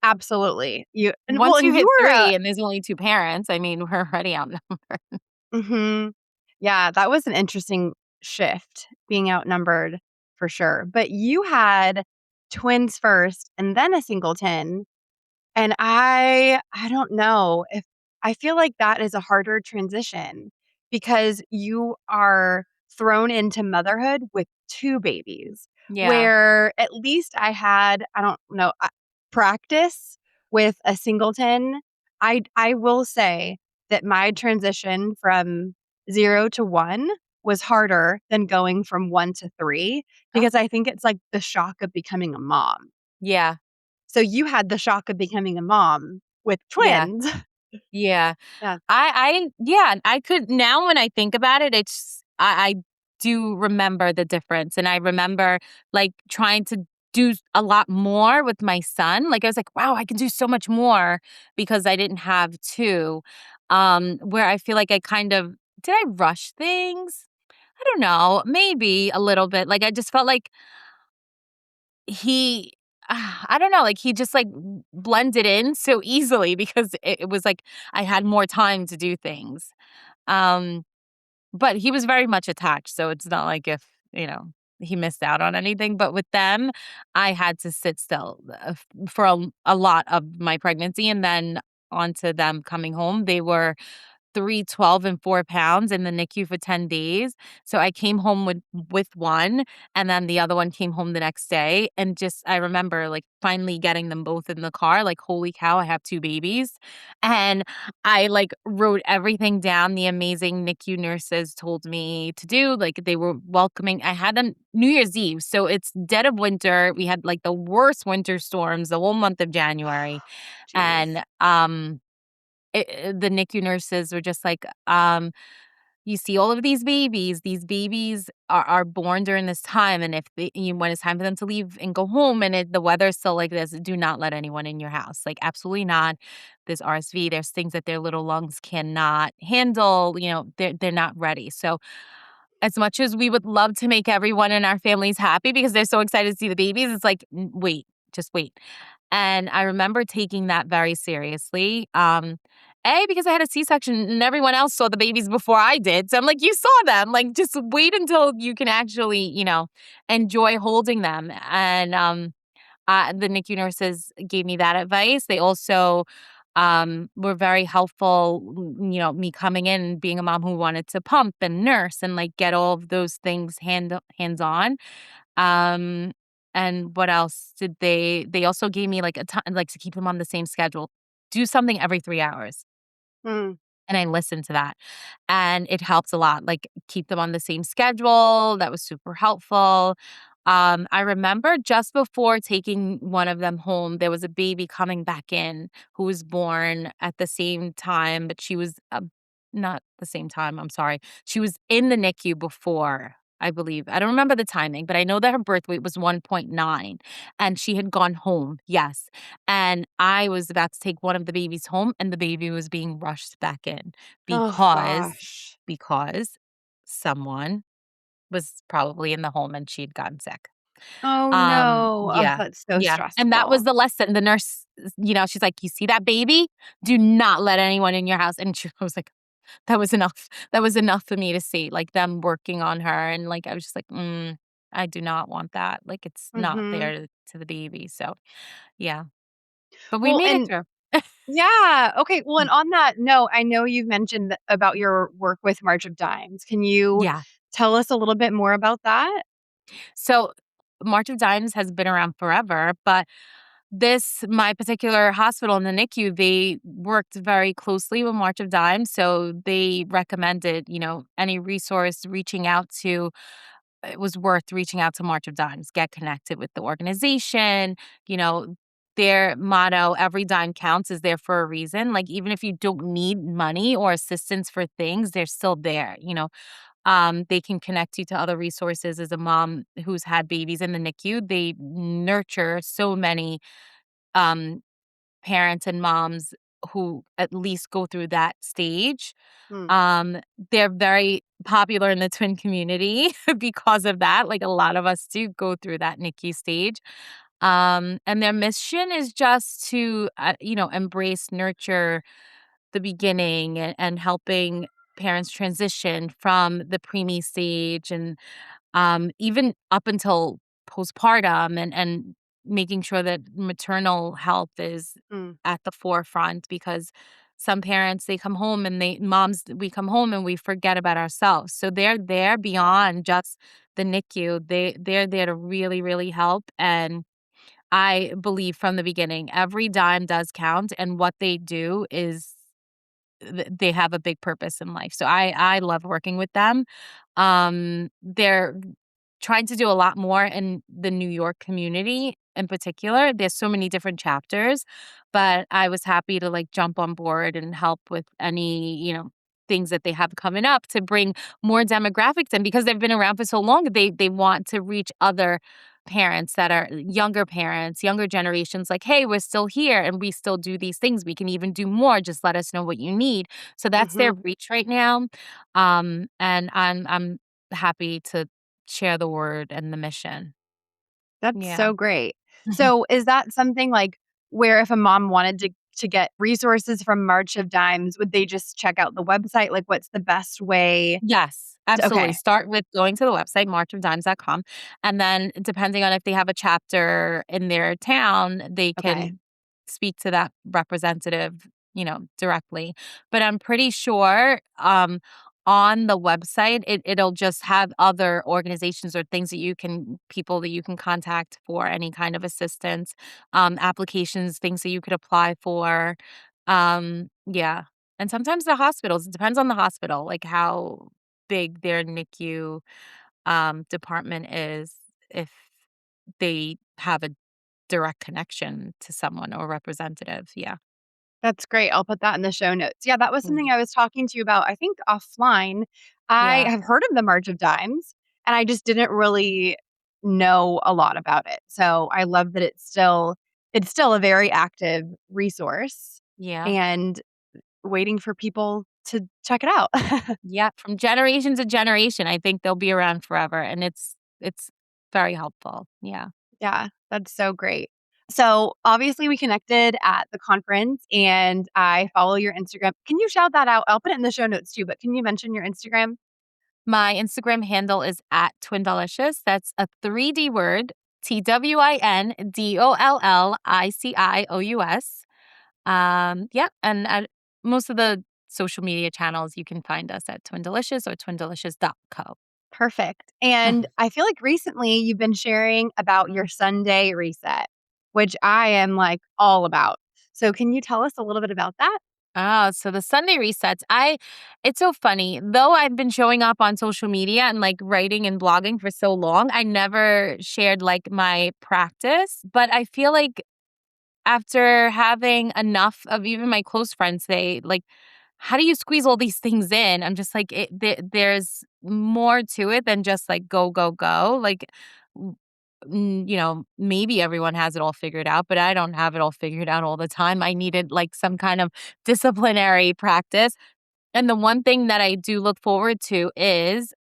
absolutely. Once you And you hit were a 3 and there's only 2 parents, I mean, we're already outnumbered. mhm. Yeah, that was an interesting shift, being outnumbered for sure. But you had twins first and then a singleton. And I don't know if I feel like that is a harder transition because you are thrown into motherhood with 2 babies, Yeah, where at least I don't know, practice with a singleton. I will say that my transition from 0 to 1 was harder than going from 1 to 3 oh, because I think it's like the shock of becoming a mom. yeah, So you had the shock of becoming a mom with yeah, twins. yeah. Yeah. Yeah, I could now when I think about it, I do remember the difference, and I remember, like, trying to do a lot more with my son, like, I was like, "Wow, I can do so much more," because I didn't have 2, where I feel like I kind of did I rush things? I don't know, maybe a little bit, like, I just felt like he I don't know, like, he just, like, blended in so easily because it was like I had more time to do things. Um, but he was very much attached, so it's not like if, he missed out on anything, but with them, I had to sit still, for a lot of my pregnancy and then onto them coming home. They were 3, 12, and 4 pounds in the NICU for 10 days. So I came home with one, and then the other one came home the next day, and just I remember, like, finally getting them both in the car, like, "Holy cow, I have 2 babies." And I, like, wrote everything down the amazing NICU nurses told me to do, like, they were welcoming. I had them New Year's Eve, so it's dead of winter. We had, like, the worst winter storms the whole month of January, Jeez. and, the NICU nurses were just like, "You see all of these babies are born during this time, and if when it's time for them to leave and go home and the weather's still like this, do not let anyone in your house, like, absolutely not. There's RSV, there's things that their little lungs cannot handle, they're not ready." So as much as we would love to make everyone in our families happy because they're so excited to see the babies, it's like, Wait, just wait." And I remember taking that very seriously. Because I had a C-section and everyone else saw the babies before I did. So I'm like, "You saw them, like, just wait until you can actually, enjoy holding them." And, the NICU nurses gave me that advice. They also, were very helpful, me coming in and being a mom who wanted to pump and nurse and, like, get all of those things hands-on. Um, and what else did they also gave me, like, a ton like, to keep them on the same schedule. Do something every 3 hours. Mm. And I listened to that, and it helps a lot, like, keep them on the same schedule. That was super helpful. I remember just before taking one of them home, there was a baby coming back in who was born at the same time, but she was, not the same time, I'm sorry. She was in the NICU before, I believe. I don't remember the timing, but I know that her birth weight was 1.9, and she had gone home, yes. And I was about to take one of the babies home, and the baby was being rushed back in Oh because gosh. because someone was probably in the home and she'd gotten sick. Oh no. Oh, Yeah, that's so yeah, and that was stressful. the lesson. The nurse, she's like, "You see that baby? Do not let anyone in your house." And I was like, that was enough. That was enough for me to see, like, them working on her, and, like, I was just like, I do not want that." Like, it's not Mhm. fair to the baby, so, yeah. But we Well, made it and through. yeah, okay, well, and Mm. on that note, I know you've mentioned about your work with March of Dimes. Can you Yeah. tell us a little bit more about that? So, March of Dimes has been around forever, but my particular hospital in the NICU, they worked very closely with March of Dimes, so they recommended, any resource reaching out to it was worth reaching out to March of Dimes, get connected with the organization, you know, their motto, "Every dime counts," is there for a reason. Like, even if you don't need money or assistance for things, they're still there. They can connect you to other resources. As a mom who's had babies in the NICU, they nurture so many um, parents and moms who at least go through that stage. Mm, Um, they're very popular in the twin community because of that. Like, a lot of us do go through that NICU stage. And their mission is just to, embrace, nurture the beginning, and helping parents transition from the preemie stage, and even up until postpartum, and making sure that maternal health is mm, at the forefront, because some parents, they come home and we come home and we forget about ourselves. So they're there beyond just the NICU. They're there to really, really help. And I believe from the beginning, every dime does count, and what they do is they have a big purpose in life. So I love working with them. They're trying to do a lot more in the New York community in particular. There's so many different chapters, but I was happy to, like, jump on board and help with any, things that they have coming up to bring more demographics in, because they've been around for so long. They want to reach other parents that are younger parents, younger generations, like, "Hey, we're still here and we still do these things. We can even do more. Just let us know what you need." So that's their mhm. reach right now. And I'm happy to share the word and the mission. That's Yeah. so great. So, is that something, like, where if a mom wanted to get resources from March of Dimes, would they just check out the website? Like, what's the best way Yes, to absolutely. okay, Start with going to the website, marchofdimes.com, and then depending on if they have a chapter in their town, they okay. can speak to that representative directly. But I'm pretty sure on the website it'll just have other organizations or things that people that you can contact for any kind of assistance, applications, things that you could apply for. Yeah. And sometimes the hospitals, it depends on the hospital, like how big their NICU department is, if they have a direct connection to someone or representative. Yeah. That's great. I'll put that in the show notes. Yeah, that was something Mm. I was talking to you about, I think offline. I Yeah. have heard of the March of Dimes and I just didn't really know a lot about it. So I love that it's still a very active resource Yeah. and waiting for people to check it out. Yeah. From generation to generation, I think they'll be around forever, and it's very helpful. Yeah. Yeah, that's so great. So obviously we connected at the conference and I follow your Instagram. Can you shout that out? I'll put it in the show notes too, but can you mention your Instagram? My Instagram handle is at TwinDollicious. That's a 3D word, TwinDollicious. Yeah, and at most of the social media channels, you can find us at TwinDollicious or TwinDollicious.co. Perfect. And I feel like recently you've been sharing about your Sunday reset, which I am like all about. So can you tell us a little bit about that? So the Sunday resets, it's so funny. Though I've been showing up on social media and like writing and blogging for so long, I never shared like my practice. But I feel like after having enough of even my close friends say, like, how do you squeeze all these things in? I'm just like, there's more to it than just like go, go, go. Like, w- maybe everyone has it all figured out, but I don't have it all figured out all the time. I needed like some kind of disciplinary practice. And the one thing that I do look forward to is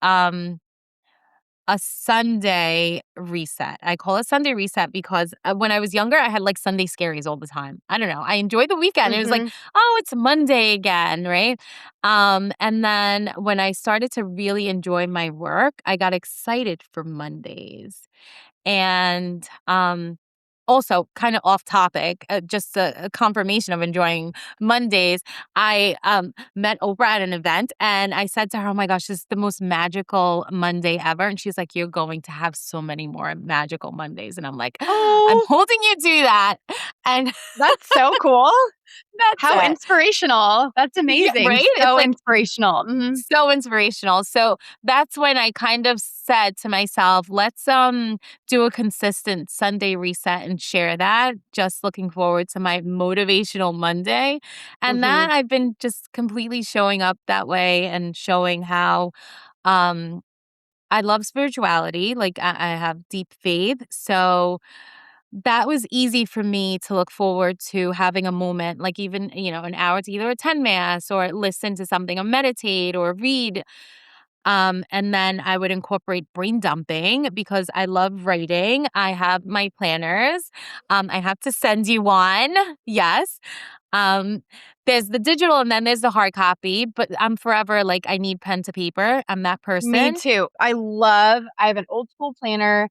a Sunday reset. I call it Sunday reset because when I was younger, I had like Sunday scaries all the time. I don't know. I enjoyed the weekend. It was like, Mhm. oh, it's Monday again, right? And then when I started to really enjoy my work, I got excited for Mondays. And also, kind of off topic, just a confirmation of enjoying Mondays. I met Oprah at an event and I said to her, "Oh my gosh, this is the most magical Monday ever." And she's like, "You're going to have so many more magical Mondays." And I'm like, "I'm Oh, holding you to that." And that's so cool. that's How it. inspirational. That's Yeah, amazing. right? It's So like inspirational. Mhm. so inspirational. So that's when I kind of said to myself, let's do a consistent Sunday reset and share that. Just looking forward to my motivational Monday. And that Mhm. I've been just completely showing up that way and showing how um I love spirituality. Like I have deep faith. So that was easy for me to look forward to having a moment, like even, an hour to either attend mass or listen to something or meditate or read. And then I would incorporate brain dumping because I love writing. I have my planners. I have to send you one. Yes. Um, there's the digital and then there's the hard copy, but I'm forever like I need pen to paper. I'm that Me person. too. I have an old school planner.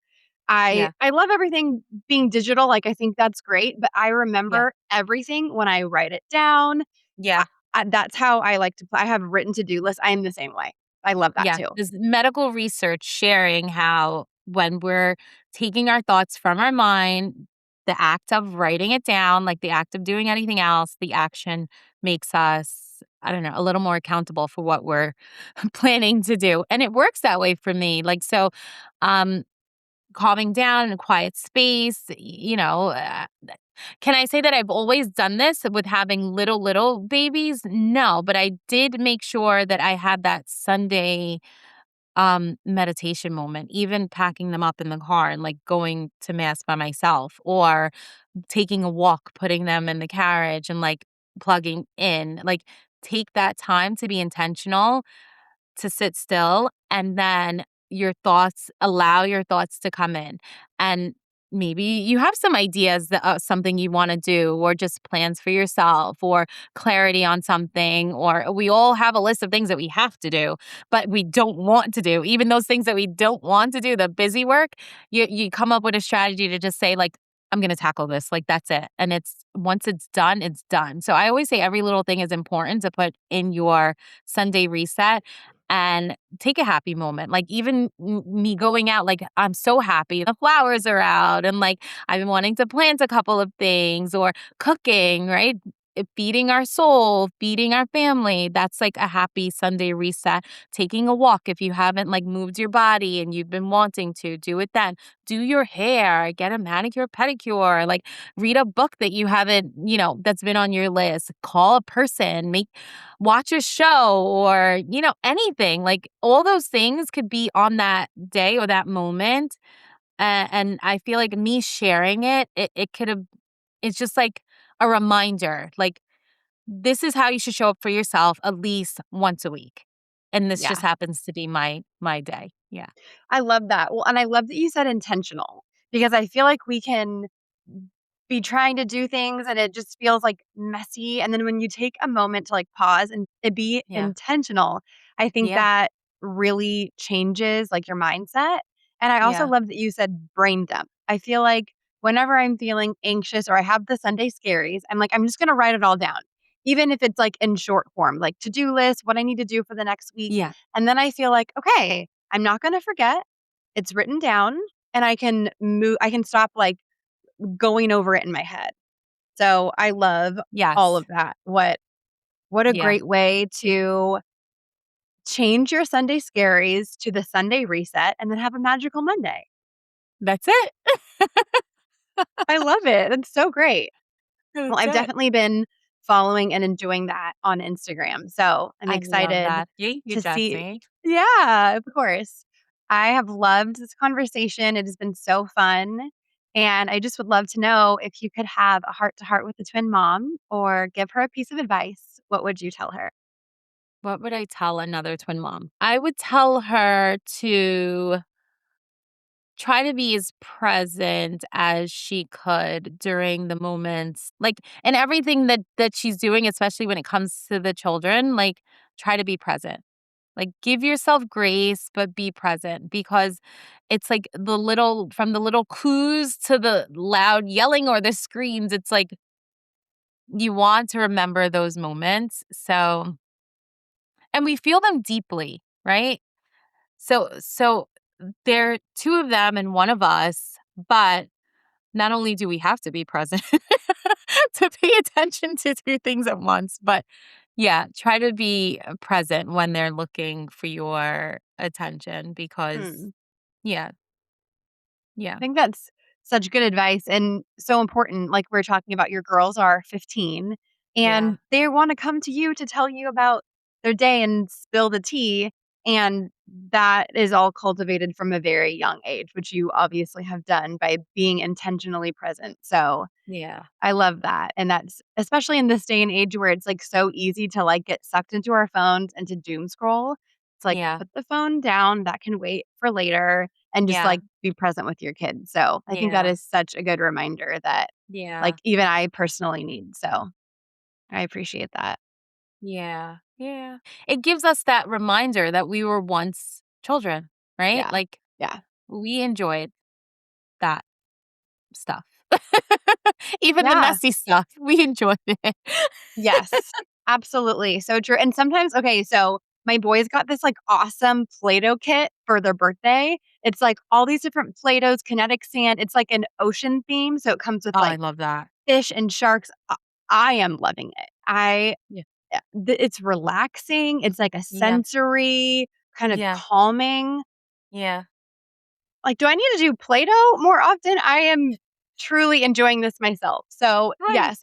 I Yeah. I love everything being digital, like, I think that's great, but I Yeah. remember everything when I write it down. I Yeah. that's how I like to I have written to-do lists. I am the same way. I love that Yeah, too. there's medical research sharing how when we're taking our thoughts from our mind, the act of writing it down, like the act of doing anything else, the action makes us, I don't know, a little more accountable for what we're planning to do. And it works that way for me. Like, so, um, calming down in a quiet space, can I say that I've always done this with having little babies? No, but I did make sure that I had that Sunday meditation moment, even packing them up in the car and like going to mass by myself or taking a walk, putting them in the carriage and like plugging in. Like take that time to be intentional, to sit still, and then allow your thoughts to come in. And maybe you have some ideas that something you want to do, or just plans for yourself, or clarity on something, or we all have a list of things that we have to do, but we don't want to do. Even those things that we don't want to do, the busy work, you come up with a strategy to just say, like, I'm going to tackle this. Like, that's it. And once it's done, it's done. So I always say every little thing is important to put in your Sunday reset and take a happy moment. Like, even me going out, like, I'm so happy the flowers are out. And like, I've been wanting to plant a couple of things or cooking, right? Feeding our soul, feeding our family. That's like a happy Sunday reset. Taking a walk if you haven't like moved your body and you've been wanting to, do it then. Do your hair, get a manicure, pedicure, like read a book that you haven't, that's been on your list. Call a person, watch a show or, anything. Like all those things could be on that day or that moment. And I feel like me sharing it could have, it's just like a reminder, like, this is how you should show up for yourself at least once a week. And this just Yeah. happens to be my day. Yeah. I love that. Well, and I love that you said intentional because I feel like we can be trying to do things and it just feels like messy. And then when you take a moment to like pause and to be Yeah. intentional, I think Yeah. that really changes like your mindset. And I also Yeah. love that you said brain dump. I feel like whenever I'm feeling anxious or I have the Sunday scaries, I'm like, I'm just going to write it all down, even if it's like in short form, like to do list, what I need to do for the next week. Yeah. And then I feel like, okay, I'm not going to forget. It's written down and I can stop like going over it in my head. So I love all Yes. of that. What a Yeah. great way to change your Sunday scaries to the Sunday reset and then have a magical Monday. That's it. I love it. It's so great. Well, That's I've it. definitely been following and enjoying that on Instagram. So I'm I love excited that. You to see. Jesse. Yeah, of course. I have loved this conversation. It has been so fun. And I just would love to know if you could have a heart to heart with the twin mom or give her a piece of advice, what would you tell her? What would I tell another twin mom? I would tell her to try to be as present as she could during the moments, like, and everything that she's doing, especially when it comes to the children, like, try to be present. Like, give yourself grace, but be present because it's like from the little clues to the loud yelling or the screams, it's like you want to remember those moments. So, and we feel them deeply, right? So there are two of them and one of us, but not only do we have to be present to pay attention to two things at once, but yeah, try to be present when they're looking for your attention because Hmm. yeah, I yeah, think that's such good advice and so important. Like we're talking about, your girls are 15 yeah, and they want to come to you to tell you about their day and spill the tea. And that is all cultivated from a very young age, which you obviously have done by being intentionally present. So yeah, I love that, and that's especially in this day and age where it's, like, so easy to, like, get sucked into our phones and to doom scroll. It's like, yeah, put the phone down, that can wait for later, and just, yeah, like, be present with your kids. So, I think that yeah, is such a good reminder that, yeah, like, even I personally need, so I appreciate that. yeah, yeah. It gives us that reminder that we were once children, right? Yeah. Like Yeah. we enjoyed that stuff. Even the Yeah. messy stuff, we enjoyed it. Yes, absolutely. So true. And sometimes, okay, so my boys got this like awesome Play-Doh kit for their birthday. It's like all these different Play-Dohs, kinetic sand. It's like an ocean theme. So it comes with Oh, I like love that. fish and sharks. I am loving it. Yeah. It's relaxing. It's like a Yeah. sensory kind of Yeah. calming. Yeah. Like, do I need to do Play-Doh more often? I am truly enjoying this myself. So Right. yes,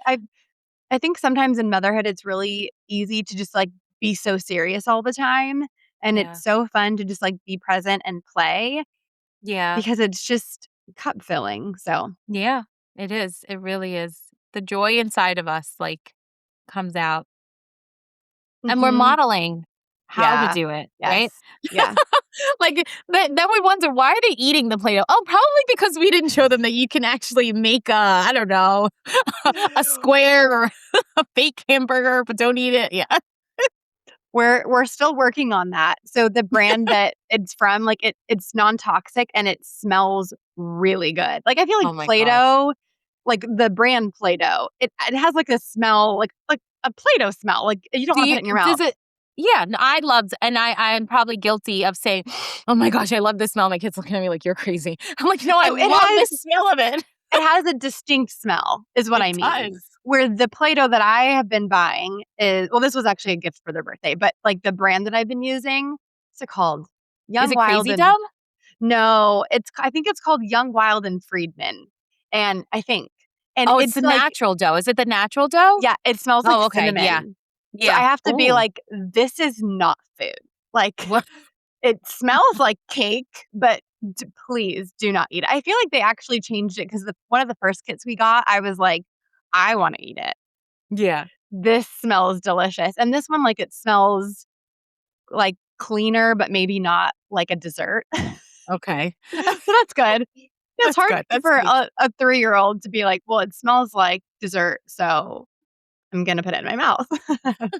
I think sometimes in motherhood, it's really easy to just, like, be so serious all the time, and Yeah. it's so fun to just, like, be present and play Yeah. because it's just cup filling, so Yeah. It is. It really is. The joy inside of us, like, comes out, and we're mhm. modeling how to Yeah. do it, right? Yes. Yeah. Like, then we wonder, why are they eating the Play-Doh? Oh, probably because we didn't show them that you can actually make I don't know, a square or a fake hamburger, but don't eat it. Yeah. We're still working on that. So the brand that it's from, like, it's non-toxic and it smells really good. Like, I feel like Oh my gosh. Play-Doh like the brand Play-Doh, it has like a smell, like a Play-Doh smell. Like you don't want to put it in your mouth. Does it? Yeah, no, I loved, and I'm probably guilty of saying, "Oh my gosh, I love this smell." My kids looking at me like you're crazy. I'm like, no, I love the smell of it. It has a distinct smell, is what It I mean. does. Where the Play-Doh that I have been buying is, well, this was actually a gift for their birthday, but like the brand that I've been using, what's it called? Is Young it Wild Crazy and Dough? no, I think it's called Young Wild and Friedman, and Oh, it's it's the like, natural dough. Is it the natural dough? yeah, it smells like Oh, okay. Yeah. cinnamon. So I Yeah. have to be Ooh. like, this is not food. Like What? it smells like cake, but please do not eat it. I feel like they actually changed it because one of the first kits we got, I was like, I want to eat it. Yeah. This smells delicious. And this one, like, it smells like cleaner, but maybe not like a dessert. Okay. So that's good. It's That's hard good. That's for sweet. a 3-year-old to be like, well, it smells like dessert, so I'm going to put it in my mouth. And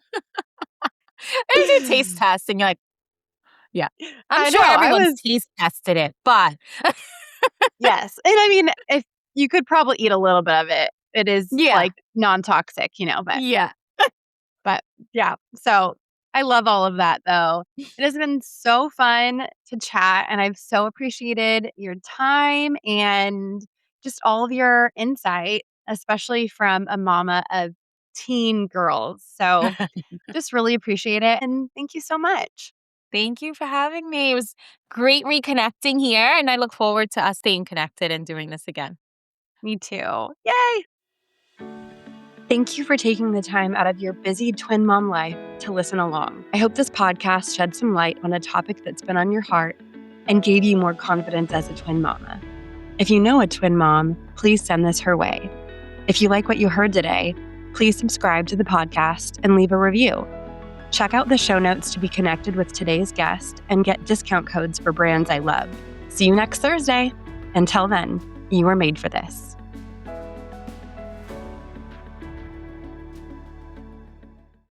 you do taste tests, and you're like, yeah. I'm I know. sure everyone's taste tested it, but Yes. And I mean, if you could probably eat a little bit of it, it is yeah. like non-toxic, Yeah. but yeah. So I love all of that though. It has been so fun to chat, and I've so appreciated your time and just all of your insight, especially from a mama of teen girls. So just really appreciate it. And thank you so much. Thank you for having me. It was great reconnecting here, and I look forward to us staying connected and doing this again. Me too. Yay. Thank you for taking the time out of your busy twin mom life to listen along. I hope this podcast shed some light on a topic that's been on your heart and gave you more confidence as a twin mama. If you know a twin mom, please send this her way. If you like what you heard today, please subscribe to the podcast and leave a review. Check out the show notes to be connected with today's guest and get discount codes for brands I love. See you next Thursday. Until then, you were made for this.